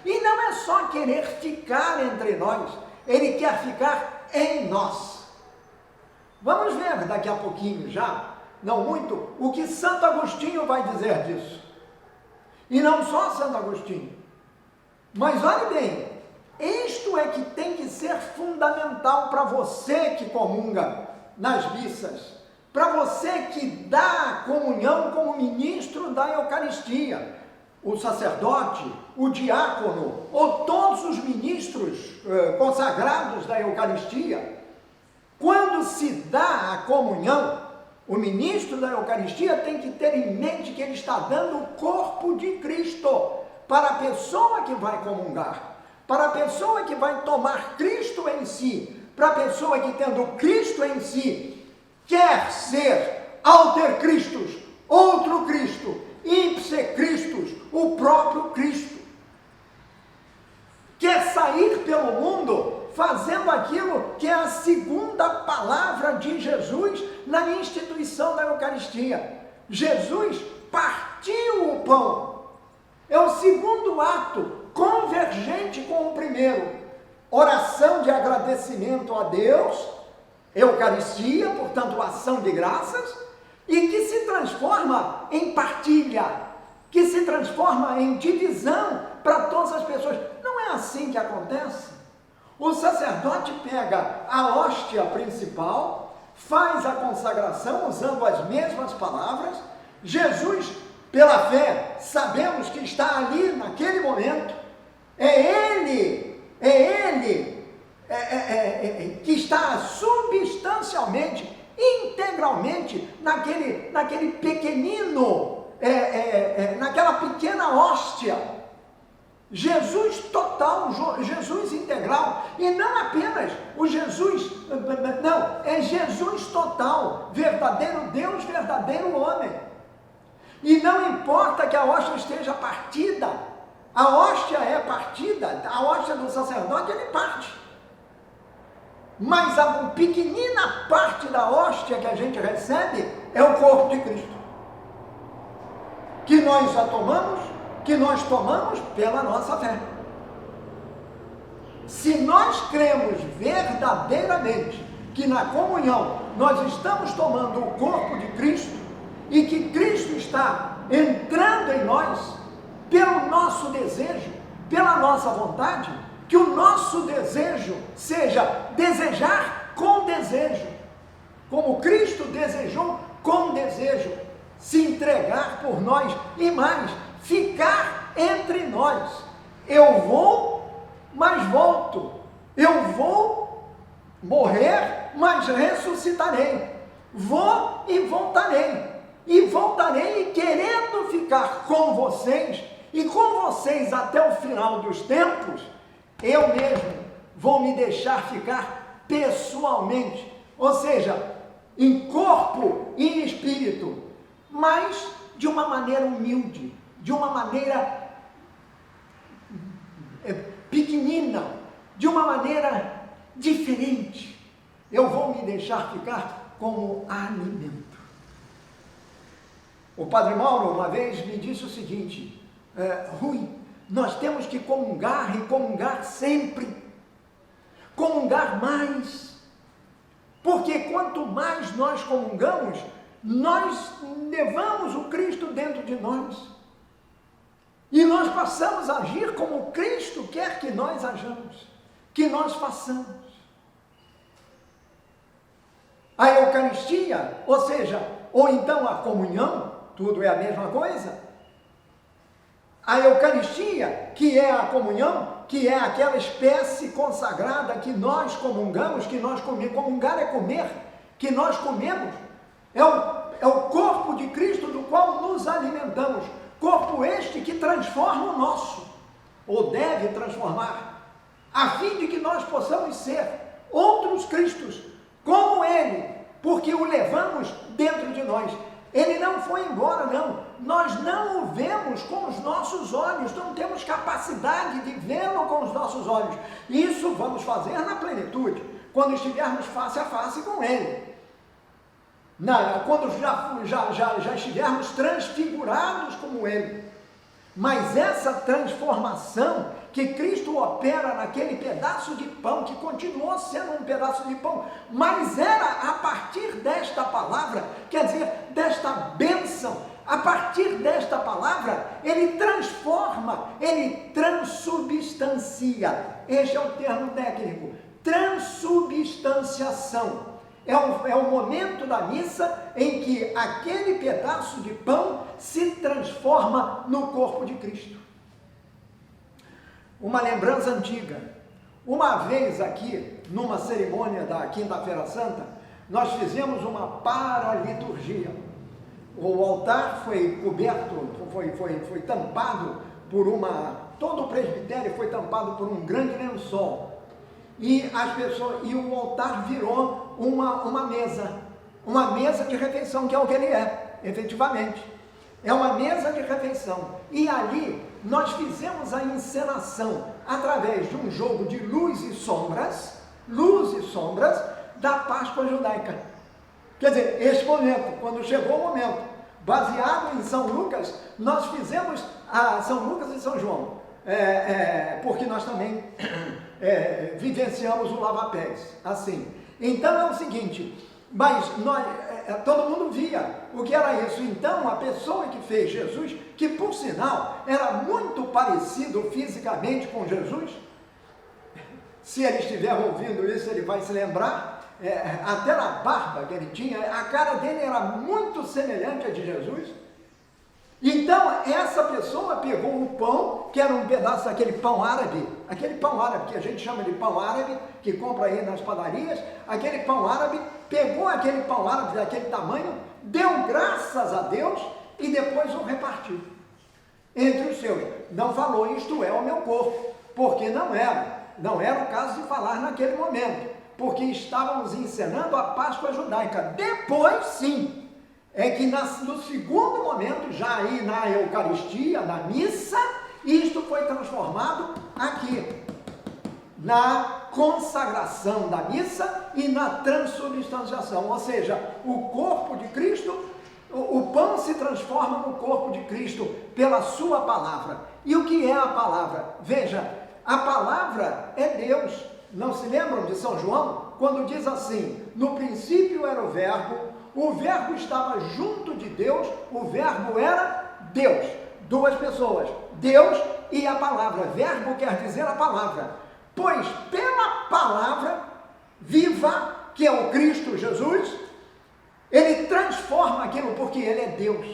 E não é só querer ficar entre nós, ele quer ficar em nós. Vamos ver daqui a pouquinho já, não muito, o que Santo Agostinho vai dizer disso. E não só Santo Agostinho. Mas olhe bem, isto é que tem que ser fundamental para você que comunga nas missas, para você que dá a comunhão como ministro da Eucaristia, o sacerdote, o diácono, ou todos os ministros consagrados da Eucaristia. Quando se dá a comunhão, o ministro da Eucaristia tem que ter em mente que ele está dando o corpo de Cristo para a pessoa que vai comungar, para a pessoa que vai tomar Cristo em si, para a pessoa que, tendo Cristo em si, quer ser alter Christus, outro Cristo, ipse Christus, o próprio Cristo. Quer sair pelo mundo fazendo aquilo que é a segunda palavra de Jesus na instituição da Eucaristia. Jesus partiu o pão. É o segundo ato, convergente com o primeiro. Oração de agradecimento a Deus, Eucaristia, portanto, ação de graças, e que se transforma em partilha, que se transforma em divisão para todas as pessoas. Não é assim que acontece? O sacerdote pega a hóstia principal, faz a consagração usando as mesmas palavras. Jesus, pela fé, sabemos que está ali naquele momento. É Ele que está substancialmente, integralmente naquele pequenino, naquela pequena hóstia. Jesus total, Jesus integral, e não apenas o Jesus, não, é Jesus total, verdadeiro Deus, verdadeiro homem. E não importa que a hóstia esteja partida, a hóstia é partida, a hóstia do sacerdote ele parte. Mas a pequenina parte da hóstia que a gente recebe é o corpo de Cristo. Que nós já tomamos, que nós tomamos pela nossa fé. Se nós cremos verdadeiramente que na comunhão nós estamos tomando o corpo de Cristo e que Cristo está entrando em nós pelo nosso desejo, pela nossa vontade, que o nosso desejo seja desejar com desejo, como Cristo desejou com desejo, se entregar por nós e mais, ficar entre nós. Eu vou, mas volto. Eu vou morrer, mas ressuscitarei. Vou e voltarei. E voltarei querendo ficar com vocês, e com vocês até o final dos tempos, eu mesmo vou me deixar ficar pessoalmente, ou seja, em corpo e em espírito, mas de uma maneira humilde, de uma maneira pequenina, de uma maneira diferente. Eu vou me deixar ficar como alimento. O Padre Mauro uma vez me disse o seguinte: Rui, nós temos que comungar e comungar sempre, comungar mais, porque quanto mais nós comungamos, nós levamos o Cristo dentro de nós, e nós passamos a agir como Cristo quer que nós ajamos, que nós façamos. A Eucaristia, ou seja, ou então a comunhão, tudo é a mesma coisa. A Eucaristia, que é a comunhão, que é aquela espécie consagrada que nós comungamos, que nós comemos. Comungar é comer, que nós comemos. É o corpo de Cristo do qual nos alimentamos. Corpo este que transforma o nosso, ou deve transformar, a fim de que nós possamos ser outros Cristos, como Ele, porque o levamos dentro de nós. Ele não foi embora, não. Nós não o vemos com os nossos olhos, não temos capacidade de vê-lo com os nossos olhos. Isso vamos fazer na plenitude, quando estivermos face a face com Ele. Quando já estivermos transfigurados como Ele. Mas essa transformação que Cristo opera naquele pedaço de pão, que continuou sendo um pedaço de pão, mas era a partir desta palavra, quer dizer, desta bênção, a partir desta palavra, Ele transforma, Ele transubstancia. Este é o termo técnico, transubstanciação. É o momento da missa em que aquele pedaço de pão se transforma no corpo de Cristo. Uma lembrança antiga. Uma vez aqui, numa cerimônia da Quinta-feira Santa, nós fizemos uma paraliturgia. O altar foi coberto, foi tampado por todo o presbitério foi tampado por um grande lençol. E o altar virou uma mesa de refeição, que é o que ele é, efetivamente. É uma mesa de refeição. E ali nós fizemos a encenação através de um jogo de luz e sombras da Páscoa judaica. Quer dizer, este momento, quando chegou o momento, baseado em São Lucas, nós fizemos São Lucas e São João, porque nós também vivenciamos o lava-pés, assim. Então é o seguinte, mas todo mundo via o que era isso. Então a pessoa que fez Jesus, que por sinal era muito parecido fisicamente com Jesus, se ele estiver ouvindo isso, ele vai se lembrar, até na barba que ele tinha, a cara dele era muito semelhante à de Jesus. Então essa pessoa pegou o pão, que era um pedaço daquele pão árabe, que a gente chama de pão árabe, que compra aí nas padarias, aquele pão árabe, pegou aquele pão árabe daquele tamanho, deu graças a Deus e depois o repartiu entre os seus. Não falou, isto é o meu corpo, porque não era o caso de falar naquele momento, porque estávamos encenando a Páscoa judaica. Depois sim, é que no segundo momento, já aí na Eucaristia, na missa, isto foi transformado aqui, na consagração da missa e na transubstanciação, ou seja, o corpo de Cristo, o pão se transforma no corpo de Cristo pela sua palavra. E o que é a palavra? Veja, a palavra é Deus. Não se lembram de São João? Quando diz assim, no princípio era o verbo estava junto de Deus, o verbo era Deus. Duas pessoas, Deus e a palavra. Verbo quer dizer a palavra. Pois pela palavra viva, que é o Cristo Jesus, ele transforma aquilo, porque ele é Deus.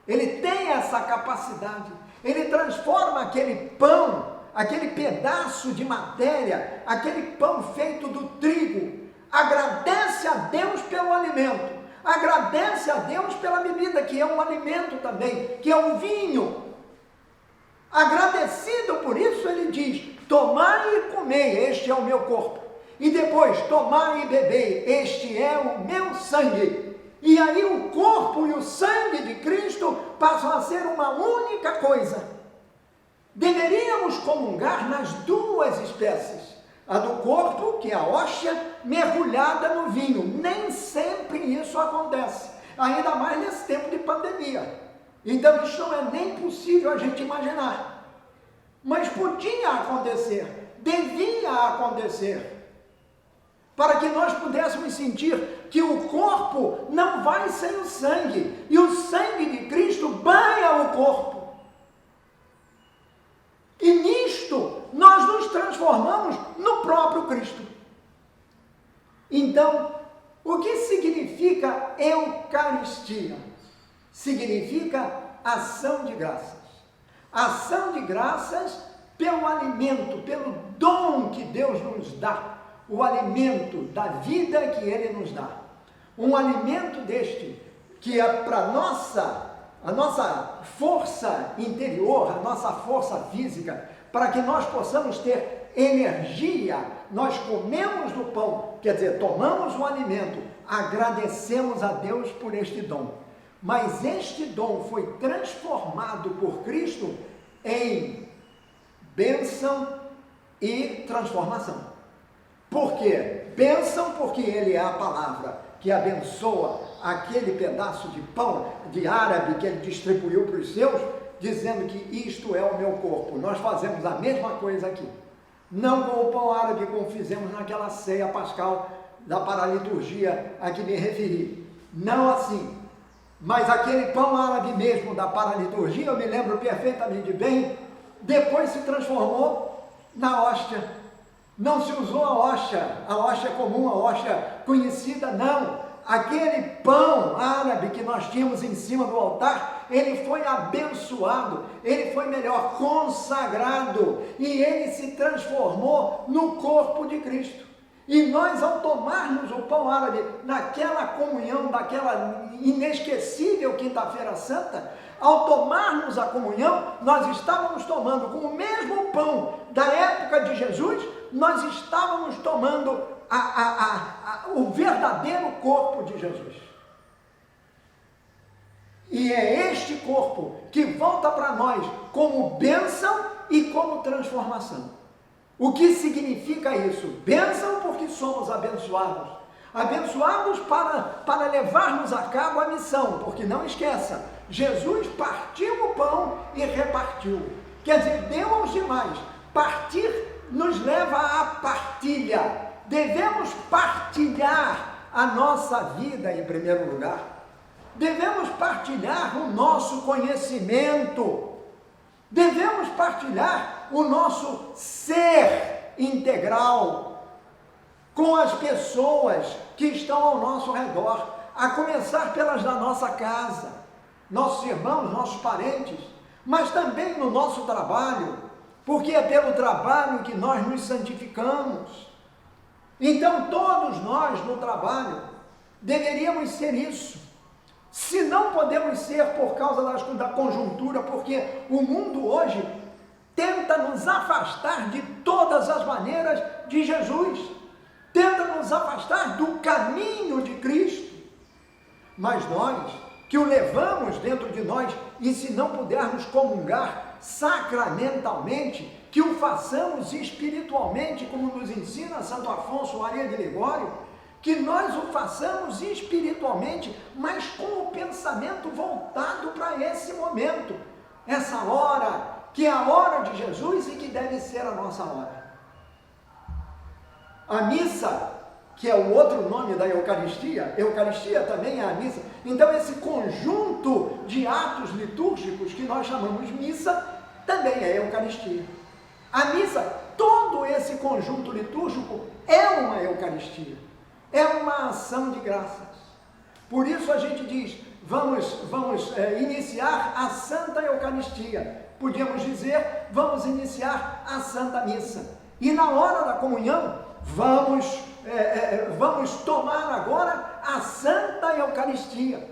Ele tem essa capacidade. Ele transforma aquele pão, aquele pedaço de matéria, aquele pão feito do trigo, agradece a Deus pelo alimento, agradece a Deus pela bebida, que é um alimento também, que é o vinho. Agradecido por isso, ele diz, tomai e comei, este é o meu corpo. E depois, tomai e bebei, este é o meu sangue. E aí o corpo e o sangue de Cristo passam a ser uma única coisa. Deveríamos comungar nas duas espécies. A do corpo, que é a hóstia, mergulhada no vinho. Nem sempre isso acontece, ainda mais nesse tempo de pandemia. Então isso não é nem possível a gente imaginar. Mas podia acontecer, devia acontecer, para que nós pudéssemos sentir que o corpo não vai sem o sangue, e o sangue de Cristo banha o corpo. E nisto nós nos transformamos no próprio Cristo. Então, o que significa Eucaristia? Significa ação de graças. Ação de graças pelo alimento, pelo dom que Deus nos dá, o alimento da vida que Ele nos dá. Um alimento deste que é para a nossa força interior, a nossa força física, para que nós possamos ter energia. Nós comemos do pão, quer dizer, tomamos o alimento, agradecemos a Deus por este dom. Mas este dom foi transformado por Cristo em bênção e transformação. Por quê? Bênção porque Ele é a palavra que abençoa aquele pedaço de pão de árabe que Ele distribuiu para os seus, dizendo que isto é o meu corpo. Nós fazemos a mesma coisa aqui. Não com o pão árabe como fizemos naquela ceia pascal da paraliturgia a que me referi. Não assim. Mas aquele pão árabe mesmo da paraliturgia, eu me lembro perfeitamente bem, depois se transformou na hóstia. Não se usou a hóstia comum, a hóstia conhecida, não. Aquele pão árabe que nós tínhamos em cima do altar, ele foi abençoado, ele foi melhor, consagrado, e ele se transformou no corpo de Cristo. E nós, ao tomarmos o pão árabe, naquela comunhão, daquela inesquecível Quinta-feira Santa, ao tomarmos a comunhão, nós estávamos tomando com o mesmo pão da época de Jesus, nós estávamos tomando o verdadeiro corpo de Jesus. E é este corpo que volta para nós como bênção e como transformação. O que significa isso? Bênção porque somos abençoados. Abençoados para levarmos a cabo a missão, porque não esqueça, Jesus partiu o pão e repartiu. Quer dizer, deu aos demais. Partir nos leva à partilha. Devemos partilhar a nossa vida em primeiro lugar. Devemos partilhar o nosso conhecimento. Devemos partilhar o nosso ser integral com as pessoas que estão ao nosso redor, a começar pelas da nossa casa, nossos irmãos, nossos parentes, mas também no nosso trabalho, porque é pelo trabalho que nós nos santificamos. Então todos nós no trabalho deveríamos ser isso. Se não podemos ser por causa da conjuntura, porque o mundo hoje tenta nos afastar de todas as maneiras de Jesus, tenta nos afastar do caminho de Cristo. Mas nós que o levamos dentro de nós, e se não pudermos comungar sacramentalmente, que o façamos espiritualmente, como nos ensina Santo Afonso Maria de Ligório, que nós o façamos espiritualmente, mas com o pensamento voltado para esse momento, essa hora, que é a hora de Jesus e que deve ser a nossa hora. A missa, que é o outro nome da Eucaristia também é a missa. Então esse conjunto de atos litúrgicos que nós chamamos missa, também é Eucaristia. A missa, todo esse conjunto litúrgico é uma Eucaristia, é uma ação de graças. Por isso a gente diz, vamos iniciar a Santa Eucaristia. Podíamos dizer, vamos iniciar a Santa Missa. E na hora da comunhão, vamos tomar agora a Santa Eucaristia.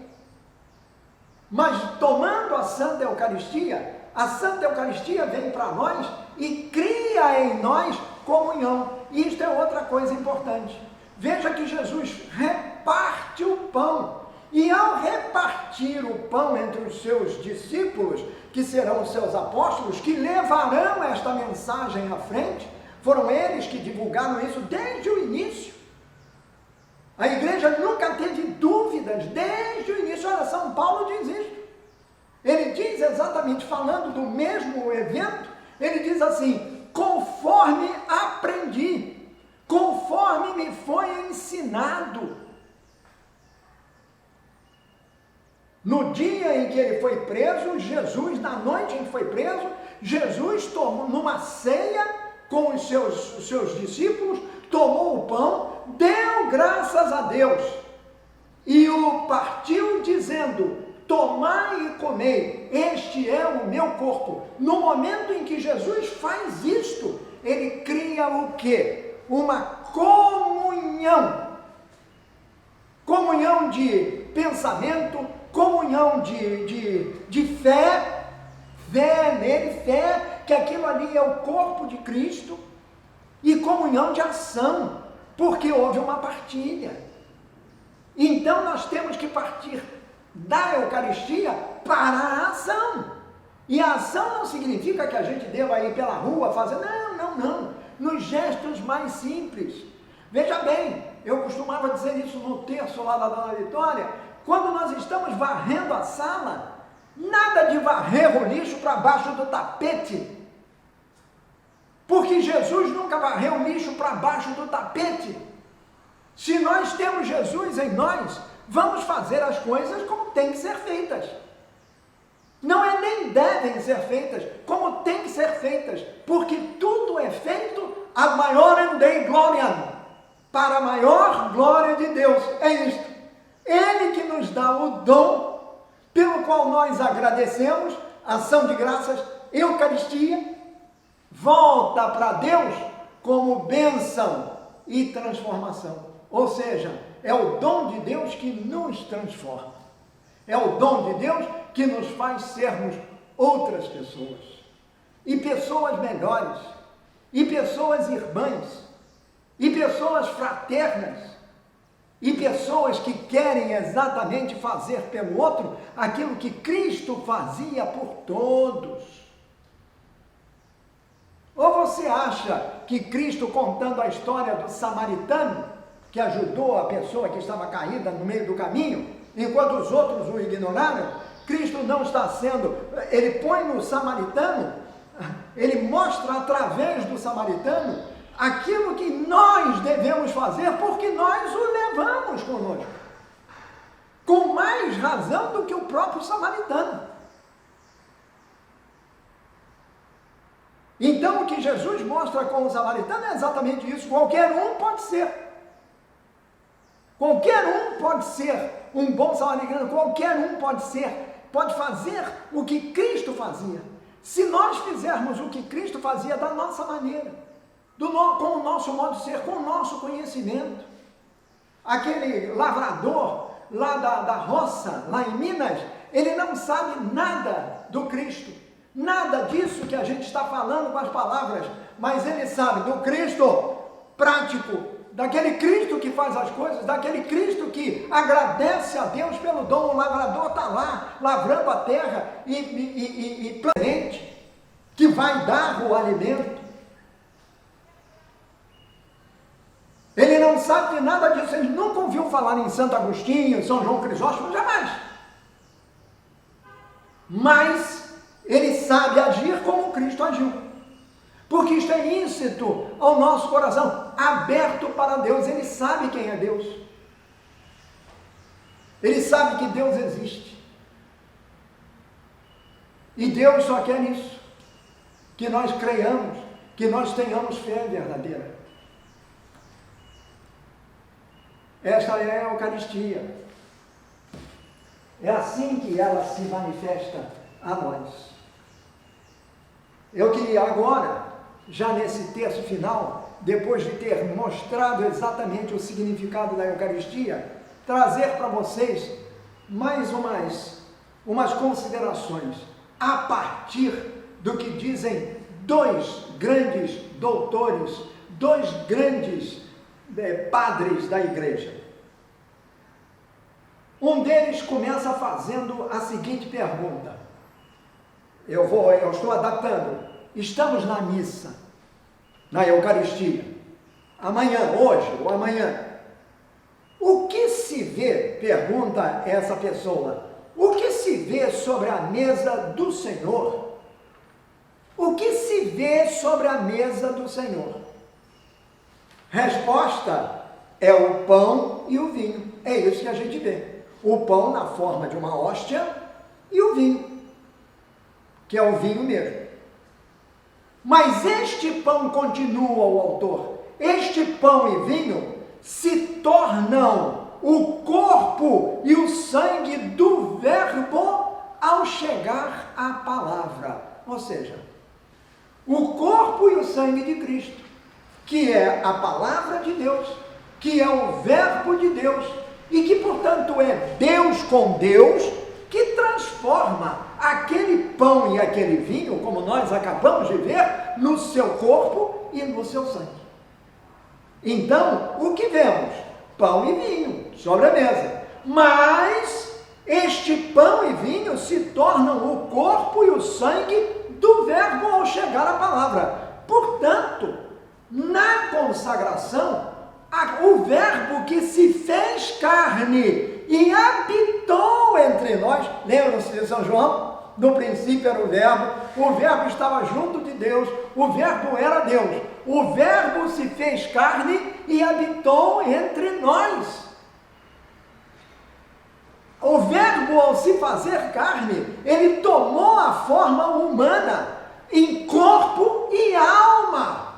Mas tomando a Santa Eucaristia vem para nós e cria em nós comunhão. E isto é outra coisa importante. Veja que Jesus reparte o pão. E ao repartir o pão entre os seus discípulos, que serão os seus apóstolos, que levarão esta mensagem à frente, foram eles que divulgaram isso desde o início. A igreja nunca teve dúvidas desde o início. Olha, São Paulo diz isso. Ele diz exatamente, falando do mesmo evento, ele diz assim, conforme aprendi, conforme me foi ensinado. No dia em que ele foi preso, Jesus, na noite em que foi preso, Jesus tomou numa ceia com os seus discípulos, tomou o pão, deu graças a Deus e o partiu dizendo, tomai e comei, este é o meu corpo. No momento em que Jesus faz isto, ele cria o quê? Uma comunhão. Comunhão de pensamento, comunhão de fé nele, fé que aquilo ali é o corpo de Cristo, e comunhão de ação, porque houve uma partilha. Então nós temos que partir da Eucaristia para a ação. E a ação não significa que a gente deva ir pela rua fazer, não, nos gestos mais simples. Veja bem, eu costumava dizer isso no terço lá da Dona Vitória, quando nós estamos varrendo a sala, nada de varrer o lixo para baixo do tapete, porque Jesus nunca varreu o lixo para baixo do tapete. Se nós temos Jesus em nós, vamos fazer as coisas como tem que ser feitas. Não é nem devem ser feitas, como tem que ser feitas, porque tudo é feito a maior Dei Gloriam, para a maior glória de Deus. É isto. Ele que nos dá o dom, pelo qual nós agradecemos, ação de graças, Eucaristia, volta para Deus como bênção e transformação. Ou seja, é o dom de Deus que nos transforma. É o dom de Deus que nos faz sermos outras pessoas. E pessoas melhores. E pessoas irmãs. E pessoas fraternas. E pessoas que querem exatamente fazer pelo outro aquilo que Cristo fazia por todos. Ou você acha que Cristo, contando a história do samaritano, que ajudou a pessoa que estava caída no meio do caminho, enquanto os outros o ignoraram, Cristo não está sendo, ele põe no samaritano, ele mostra através do samaritano aquilo que nós devemos fazer, porque nós o levamos conosco, com mais razão do que o próprio samaritano. Então o que Jesus mostra com o samaritano é exatamente isso. Qualquer um pode ser um bom samaritano, qualquer um pode fazer o que Cristo fazia, se nós fizermos o que Cristo fazia da nossa maneira, com o nosso modo de ser, com o nosso conhecimento. Aquele lavrador lá da roça, lá em Minas, ele não sabe nada do Cristo, nada disso que a gente está falando com as palavras, mas ele sabe do Cristo prático, daquele Cristo que faz as coisas, daquele Cristo que agradece a Deus pelo dom. O lavrador está lá, lavrando a terra e plantando, que vai dar o alimento. Ele não sabe de nada disso, ele nunca ouviu falar em Santo Agostinho, em São João Crisóstomo, jamais. Mas ele sabe agir como Cristo agiu, porque isto é íncito ao nosso coração, aberto para Deus. Ele sabe quem é Deus, ele sabe que Deus existe, e Deus só quer isso, que nós creiamos, que nós tenhamos fé verdadeira. Esta é a Eucaristia, é assim que ela se manifesta a nós. Eu queria agora, já nesse terço final, depois de ter mostrado exatamente o significado da Eucaristia, trazer para vocês mais umas considerações, a partir do que dizem dois grandes doutores, dois grandes padres da igreja. Um deles começa fazendo a seguinte pergunta, eu estou adaptando: estamos na missa, na Eucaristia, amanhã, hoje ou amanhã, o que se vê, pergunta essa pessoa, o que se vê sobre a mesa do Senhor? O que se vê sobre a mesa do Senhor? Resposta: é o pão e o vinho. É isso que a gente vê. O pão na forma de uma hóstia e o vinho, que é o vinho mesmo. Mas este pão, continua o autor, este pão e vinho se tornam o corpo e o sangue do Verbo ao chegar à palavra. Ou seja, o corpo e o sangue de Cristo, que é a palavra de Deus, que é o Verbo de Deus, e que, portanto, é Deus com Deus, que transforma aquele pão e aquele vinho, como nós acabamos de ver, no seu corpo e no seu sangue. Então, o que vemos? Pão e vinho sobre a mesa. Mas este pão e vinho se tornam o corpo e o sangue do Verbo ao chegar à palavra. Portanto, na consagração, o Verbo que se fez carne e habitou entre nós, lembram-se de São João? No princípio era o Verbo estava junto de Deus, o Verbo era Deus, o Verbo se fez carne e habitou entre nós. O Verbo, ao se fazer carne, ele tomou a forma humana, em corpo e alma,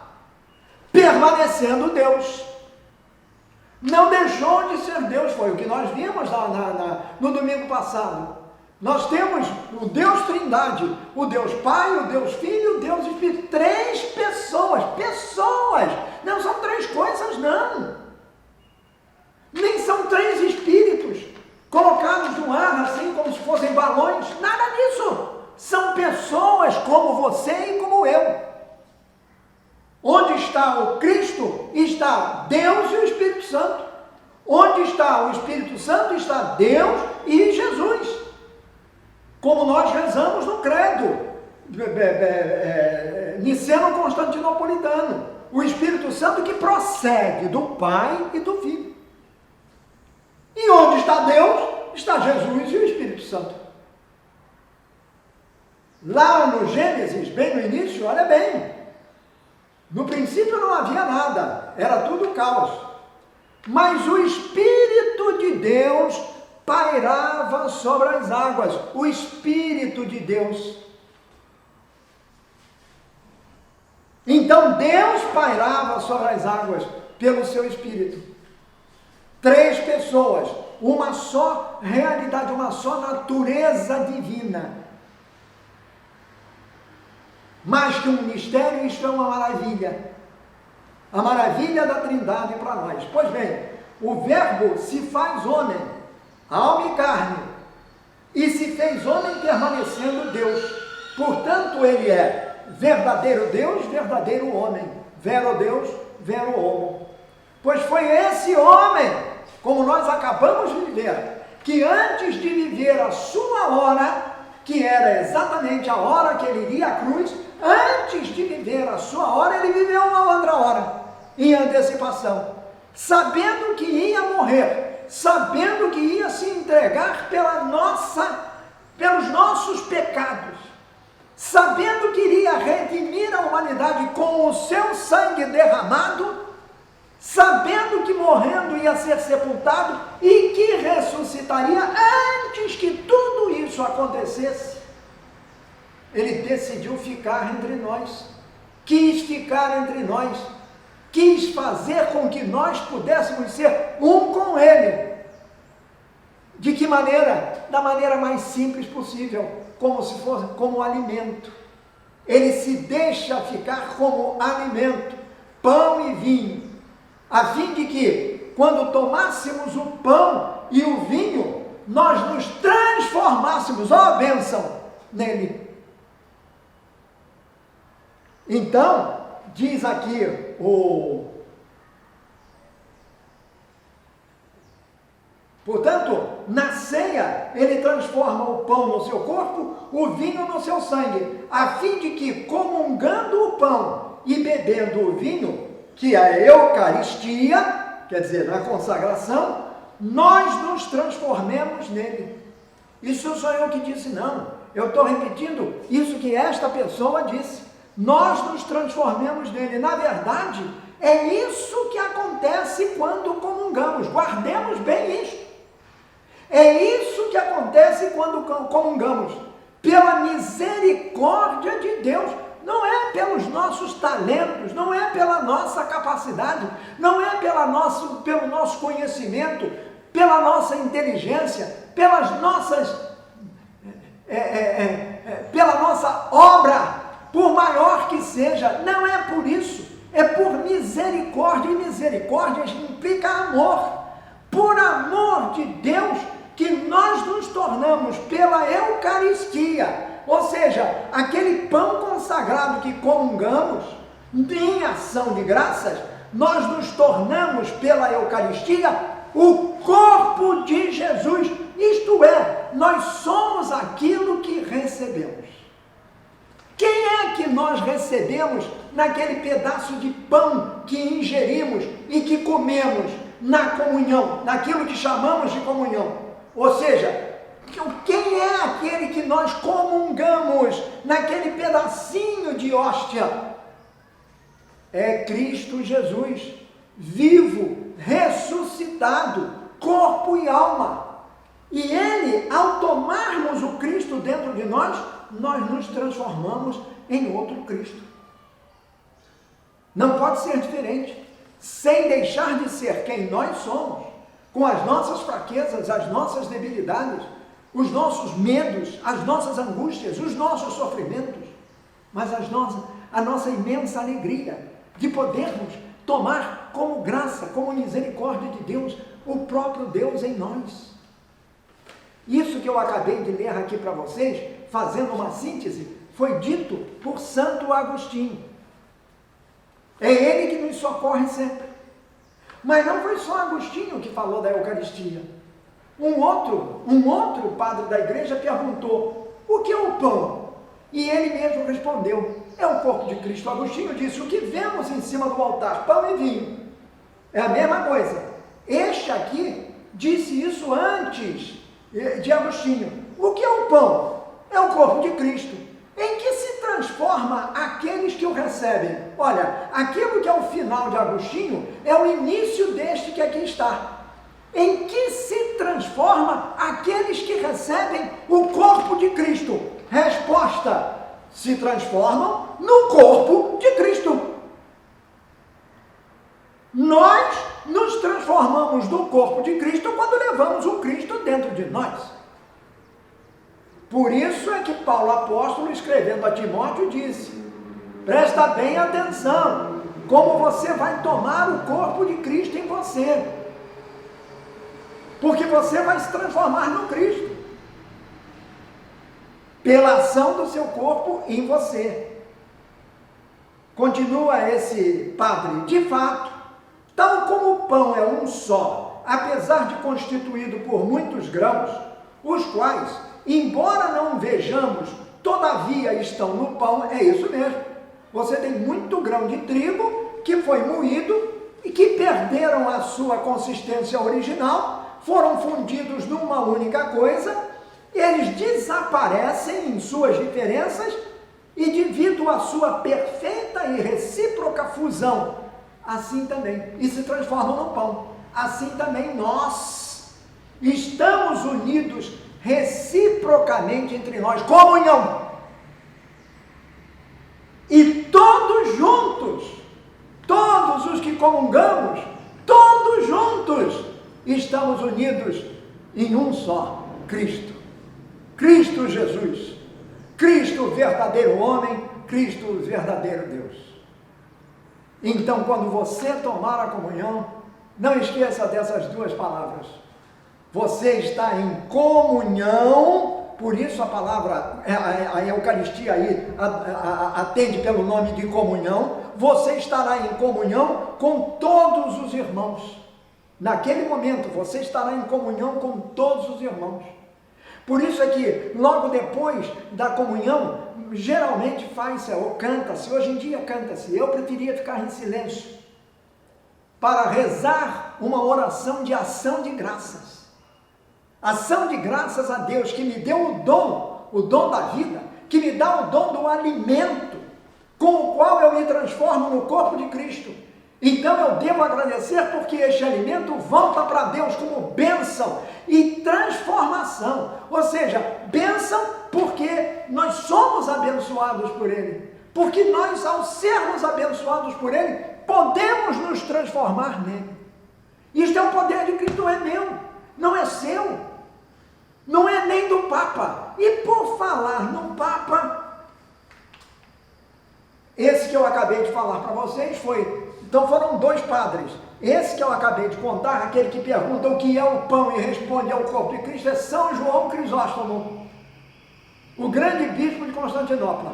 permanecendo Deus. Não deixou de ser Deus, foi o que nós vimos no domingo passado. Nós temos o Deus Trindade, o Deus Pai, o Deus Filho e o Deus Espírito. 3 pessoas, não são 3 coisas, não. Nem são 3 espíritos colocados no ar assim como se fossem balões, nada disso. São pessoas como você e como eu. Onde está o Cristo, está Deus e o Espírito Santo. Onde está o Espírito Santo, está Deus e Jesus. Como nós rezamos no credo niceno-constantinopolitano. O Espírito Santo que procede do Pai e do Filho. E onde está Deus, está Jesus e o Espírito Santo. Lá no Gênesis, bem no início, olha bem, no princípio não havia nada, era tudo caos. Mas o Espírito de Deus pairava sobre as águas. O Espírito de Deus. Então Deus pairava sobre as águas pelo seu Espírito. 3 pessoas, uma só realidade, uma só natureza divina. Mais que um mistério, isto é uma maravilha. A maravilha da Trindade para nós. Pois bem, o Verbo se faz homem, alma e carne, e se fez homem permanecendo Deus. Portanto, ele é verdadeiro Deus, verdadeiro homem. Vero Deus, vero homo. Pois foi esse homem, como nós acabamos de ver, que antes de viver a sua hora, que era exatamente a hora que ele iria à cruz, antes de viver a sua hora, ele viveu uma outra hora, em antecipação, sabendo que ia morrer, sabendo que ia se entregar pelos nossos pecados, sabendo que iria redimir a humanidade com o seu sangue derramado, sabendo que morrendo ia ser sepultado e que ressuscitaria antes que tudo isso acontecesse, ele decidiu ficar entre nós, quis ficar entre nós, quis fazer com que nós pudéssemos ser um com ele. De que maneira? Da maneira mais simples possível, como se fosse como alimento. Ele se deixa ficar como alimento, pão e vinho, a fim de que, quando tomássemos o pão e o vinho, nós nos transformássemos, ó bênção, nele. Então, diz aqui portanto, na ceia, ele transforma o pão no seu corpo, o vinho no seu sangue, a fim de que, comungando o pão e bebendo o vinho, que é a Eucaristia, quer dizer, na consagração, nós nos transformemos nele. Isso sou eu que disse, não. Eu estou repetindo isso que esta pessoa disse. Nós nos transformemos nele. Na verdade, é isso que acontece quando comungamos. Guardemos bem isso. É isso que acontece quando comungamos. Pela misericórdia de Deus. Não é pelos nossos talentos, não é pela nossa capacidade, não é pelo nosso conhecimento, pela nossa inteligência, pela nossa obra, por maior que seja, não é por isso, é por misericórdia, e misericórdia implica amor. Por amor de Deus que nós nos tornamos pela Eucaristia, ou seja, aquele pão consagrado que comungamos, em ação de graças, nós nos tornamos pela Eucaristia o corpo de Jesus, isto é, nós somos aquilo que recebemos. Quem é que nós recebemos naquele pedaço de pão que ingerimos e que comemos na comunhão, naquilo que chamamos de comunhão? Ou seja, quem é aquele que nós comungamos naquele pedacinho de hóstia? É Cristo Jesus, vivo, ressuscitado, corpo e alma. E ele, ao tomarmos o Cristo dentro de nós nos transformamos em outro Cristo. Não pode ser diferente, sem deixar de ser quem nós somos, com as nossas fraquezas, as nossas debilidades, os nossos medos, as nossas angústias, os nossos sofrimentos, mas a nossa imensa alegria de podermos tomar como graça, como misericórdia de Deus, o próprio Deus em nós. Isso que eu acabei de ler aqui para vocês, fazendo uma síntese, foi dito por Santo Agostinho. É ele que nos socorre sempre. Mas não foi só Agostinho que falou da Eucaristia. Um outro padre da igreja perguntou: o que é o pão? E ele mesmo respondeu: é o corpo de Cristo. Agostinho disse: o que vemos em cima do altar, pão e vinho. É a mesma coisa. Este aqui disse isso antes de Agostinho. O que é o pão? É o corpo de Cristo. Em que se transforma aqueles que o recebem? Olha, aquilo que é o final de Agostinho é o início deste que aqui está. Em que se transforma aqueles que recebem o corpo de Cristo? Resposta: se transformam no corpo de Cristo. Nós nos transformamos no corpo de Cristo quando levamos o Cristo dentro de nós. Por isso é que Paulo apóstolo, escrevendo a Timóteo, disse: presta bem atenção, como você vai tomar o corpo de Cristo em você, porque você vai se transformar no Cristo, pela ação do seu corpo em você. Continua esse padre: de fato, Tal como o pão é um só, apesar de constituído por muitos grãos, os quais, embora não vejamos, todavia estão no pão, é isso mesmo. Você tem muito grão de trigo que foi moído e que perderam a sua consistência original, foram fundidos numa única coisa, eles desaparecem em suas diferenças e devido à sua perfeita e recíproca fusão, assim também, e se transformam no pão. Assim também nós estamos unidos reciprocamente entre nós, comunhão. E todos juntos, todos os que comungamos, todos juntos, estamos unidos em um só, Cristo. Cristo Jesus. Cristo, o verdadeiro homem, Cristo, o verdadeiro Deus. Então, quando você tomar a comunhão, não esqueça dessas duas palavras. Você está em comunhão, por isso a palavra, a Eucaristia aí atende pelo nome de comunhão. Você estará em comunhão com todos os irmãos. Naquele momento, você estará em comunhão com todos os irmãos. Por isso é que, logo depois da comunhão, geralmente faz-se ou canta-se, hoje em dia canta-se, eu preferia ficar em silêncio, para rezar uma oração de ação de graças. Ação de graças a Deus, que me deu o dom da vida, que me dá o dom do alimento, com o qual eu me transformo no corpo de Cristo. Então eu devo agradecer porque este alimento volta para Deus como bênção e transformação. Ou seja, bênção porque nós somos abençoados por Ele. Porque nós, ao sermos abençoados por Ele, podemos nos transformar nele. Isto é um poder de Cristo, não é meu, não é seu, não é nem do Papa. E por falar no Papa, esse que eu acabei de falar para vocês então foram dois padres. Esse que eu acabei de contar, aquele que pergunta o que é o pão e responde é o corpo de Cristo, é São João Crisóstomo, o grande bispo de Constantinopla.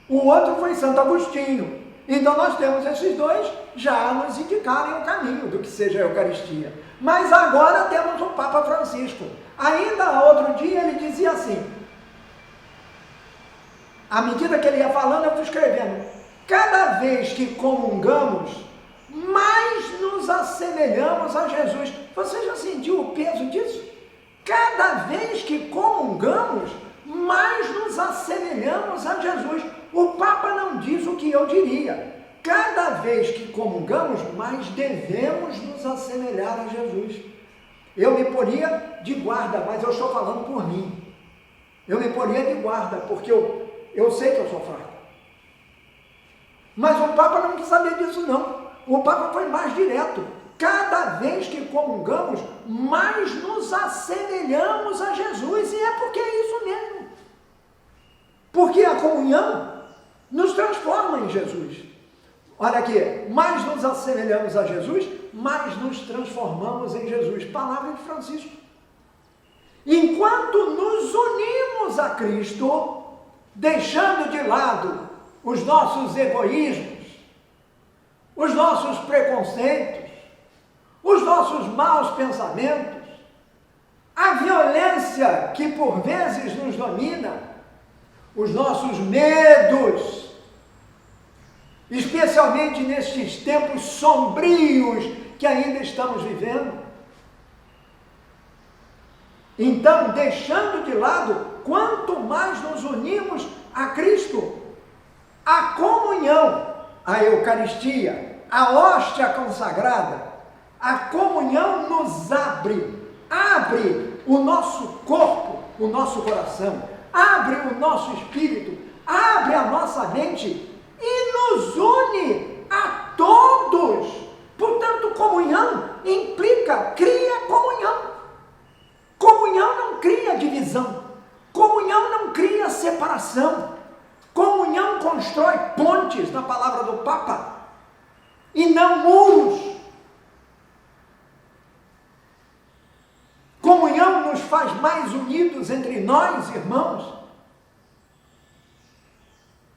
O outro foi Santo Agostinho. Então nós temos esses dois já nos indicarem o caminho do que seja a Eucaristia. Mas agora temos o Papa Francisco. Ainda outro dia ele dizia assim, à medida que ele ia falando, eu fui escrevendo: cada vez que comungamos, mais nos assemelhamos a Jesus. Você já sentiu o peso disso? Cada vez que comungamos, mais nos assemelhamos a Jesus. O Papa não diz o que eu diria. Cada vez que comungamos, mais devemos nos assemelhar a Jesus. Eu me poria de guarda, mas eu estou falando por mim. Eu me poria de guarda, porque eu sei que eu sou fraco. Mas o Papa não quis saber disso, não. O Papa foi mais direto. Cada vez que comungamos, mais nos assemelhamos a Jesus. E é porque é isso mesmo. Porque a comunhão nos transforma em Jesus. Olha aqui, mais nos assemelhamos a Jesus, mais nos transformamos em Jesus. Palavra de Francisco. Enquanto nos unimos a Cristo, deixando de lado os nossos egoísmos, os nossos preconceitos, os nossos maus pensamentos, a violência que por vezes nos domina, os nossos medos, especialmente nestes tempos sombrios que ainda estamos vivendo. Então, deixando de lado, quanto mais nos unimos a Cristo, a comunhão, a Eucaristia, a hóstia consagrada, a comunhão nos abre o nosso corpo, o nosso coração, abre o nosso espírito, abre a nossa mente e nos une a todos. Portanto, comunhão cria comunhão. Comunhão não cria divisão. Comunhão não cria separação. Comunhão constrói pontes, na palavra do Papa, e não muros. Comunhão nos faz mais unidos entre nós, irmãos.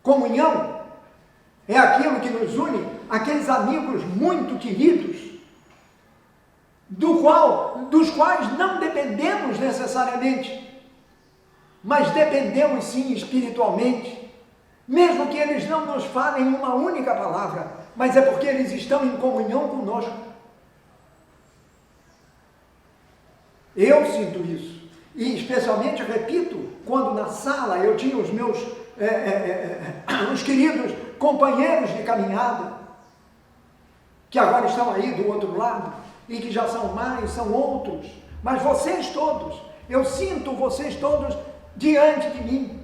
Comunhão É aquilo que nos une, aqueles amigos muito queridos, dos quais não dependemos necessariamente, mas dependemos sim espiritualmente, mesmo que eles não nos falem uma única palavra, mas é porque eles estão em comunhão conosco. Eu sinto isso, e especialmente, repito, quando na sala eu tinha os meus os queridos companheiros de caminhada, que agora estão aí do outro lado, e que já são mais, são outros, mas vocês todos, eu sinto vocês todos diante de mim,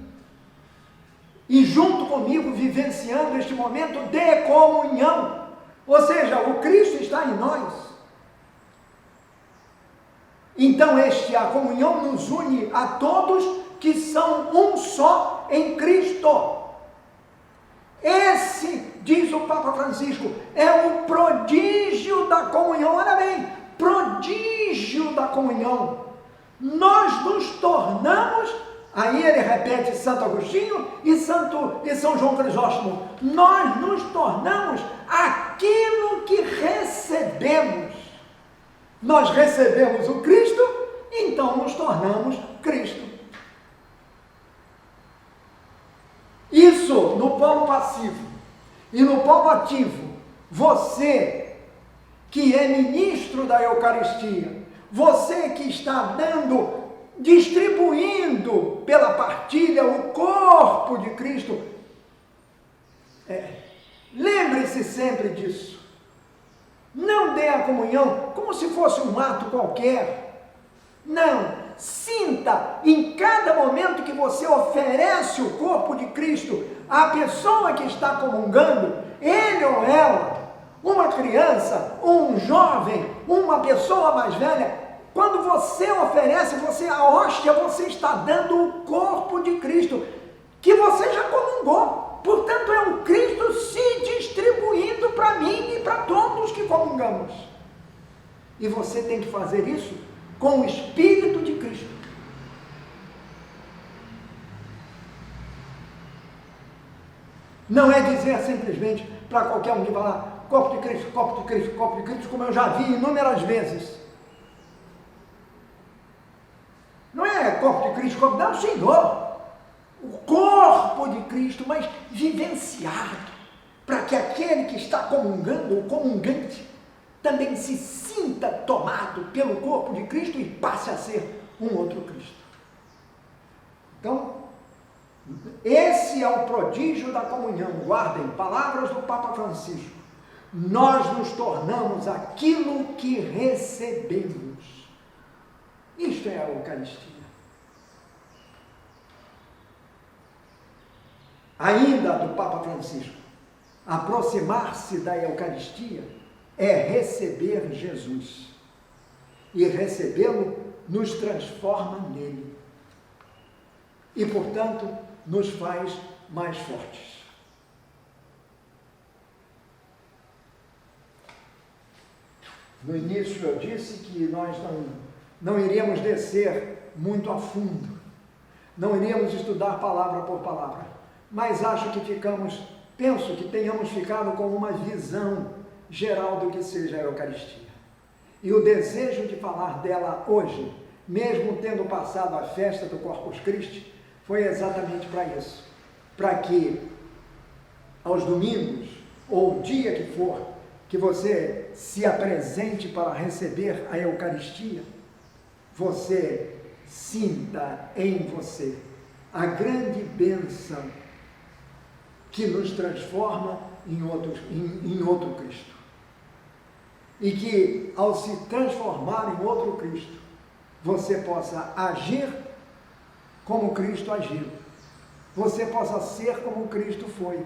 e junto comigo vivenciando este momento de comunhão, ou seja, o Cristo está em nós. Então a comunhão nos une a todos que são um só em Cristo. Esse, diz o Papa Francisco, é o prodígio da comunhão. Olha bem, prodígio da comunhão. Nós nos tornamos, aí ele repete Santo Agostinho e São João Crisóstomo, nós nos tornamos aquilo que recebemos. Nós recebemos o Cristo, então nos tornamos Cristo. Isso no polo passivo. E no polo ativo, você que é ministro da Eucaristia, você que está distribuindo pela partilha o corpo de Cristo, lembre-se sempre disso. Não dê a comunhão como se fosse um ato qualquer. Não. Sinta em cada momento que você oferece o corpo de Cristo à pessoa que está comungando, ele ou ela, uma criança, um jovem, uma pessoa mais velha. Quando você oferece a hóstia, você está dando o corpo de Cristo, que você já comungou. Portanto, é o Cristo se distribuindo para mim e para todos que comungamos. E você tem que fazer isso com o Espírito de Cristo. Não é dizer simplesmente para qualquer um que falar corpo de Cristo, corpo de Cristo, corpo de Cristo, como eu já vi inúmeras vezes. Não é corpo de Cristo, corpo, não, Senhor. O corpo de Cristo, mas vivenciado, para que aquele que está comungando, o comungante, também se sinta tomado pelo corpo de Cristo e passe a ser um outro Cristo. Então, esse é o prodígio da comunhão. Guardem, palavras do Papa Francisco. Nós nos tornamos aquilo que recebemos. Isto é a Eucaristia. Ainda do Papa Francisco, aproximar-se da Eucaristia é receber Jesus, e recebê-lo nos transforma nele, e portanto nos faz mais fortes. No início eu disse que nós não iríamos descer muito a fundo, não iríamos estudar palavra por palavra, mas acho que penso que tenhamos ficado com uma visão geral do que seja a Eucaristia. E o desejo de falar dela hoje, mesmo tendo passado a festa do Corpus Christi, foi exatamente para isso. Para que aos domingos, ou o dia que for, que você se apresente para receber a Eucaristia, você sinta em você a grande bênção que nos transforma em outro Cristo. E que, ao se transformar em outro Cristo, você possa agir como Cristo agiu. Você possa ser como Cristo foi.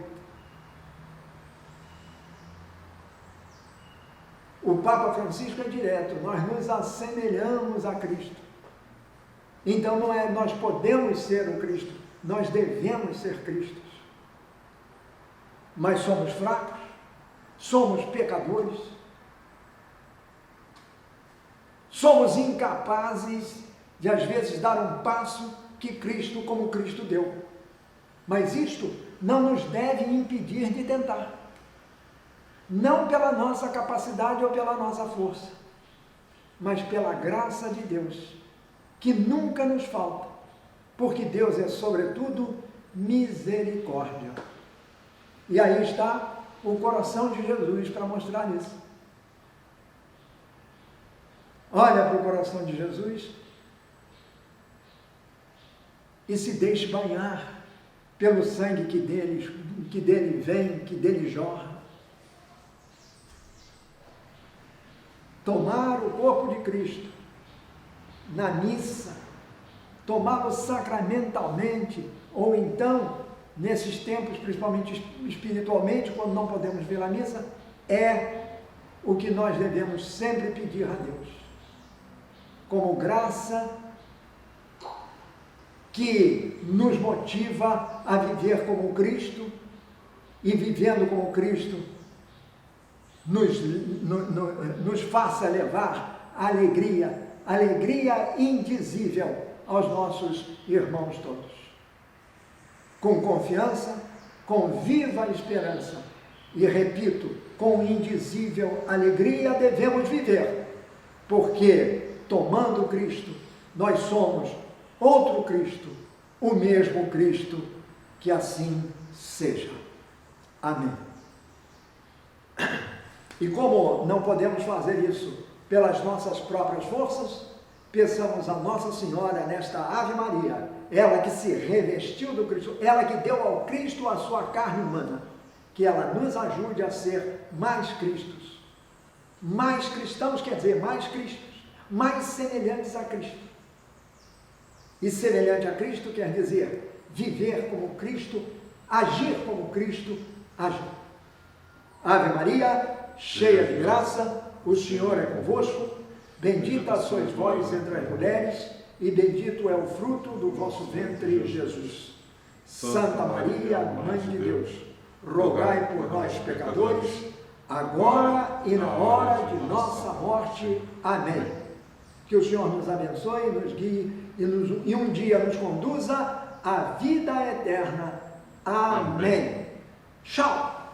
O Papa Francisco é direto, nós nos assemelhamos a Cristo. Então não é nós podemos ser o Cristo, nós devemos ser Cristos. Mas somos fracos, somos pecadores, somos incapazes de às vezes dar um passo que Cristo, como Cristo deu. Mas isto não nos deve impedir de tentar. Não pela nossa capacidade ou pela nossa força, mas pela graça de Deus, que nunca nos falta, porque Deus é, sobretudo, misericórdia. E aí está o coração de Jesus para mostrar isso. Olha para o coração de Jesus e se deixe banhar pelo sangue que dele vem, que dele jorra. Tomar o corpo de Cristo na missa, tomá-lo sacramentalmente, ou então, nesses tempos, principalmente espiritualmente, quando não podemos ver a missa, é o que nós devemos sempre pedir a Deus, como graça que nos motiva a viver como Cristo, e vivendo como Cristo, nos faça levar alegria indizível aos nossos irmãos todos. Com confiança, com viva esperança e, repito, com indizível alegria devemos viver, porque, tomando Cristo, nós somos outro Cristo, o mesmo Cristo, que assim seja. Amém. E como não podemos fazer isso pelas nossas próprias forças, peçamos a Nossa Senhora nesta Ave Maria, ela que se revestiu do Cristo, ela que deu ao Cristo a sua carne humana, que ela nos ajude a ser mais Cristos. Mais cristãos quer dizer mais Cristos, mais semelhantes a Cristo. E semelhante a Cristo quer dizer viver como Cristo, agir como Cristo agiu. Ave Maria, cheia de graça, o Senhor é convosco, bendita sois vós entre as mulheres, e bendito é o fruto do vosso ventre, Jesus. Santa Maria, Mãe de Deus, rogai por nós, pecadores, agora e na hora de nossa morte. Amém. Que o Senhor nos abençoe, nos guie e um dia nos conduza à vida eterna. Amém. Tchau!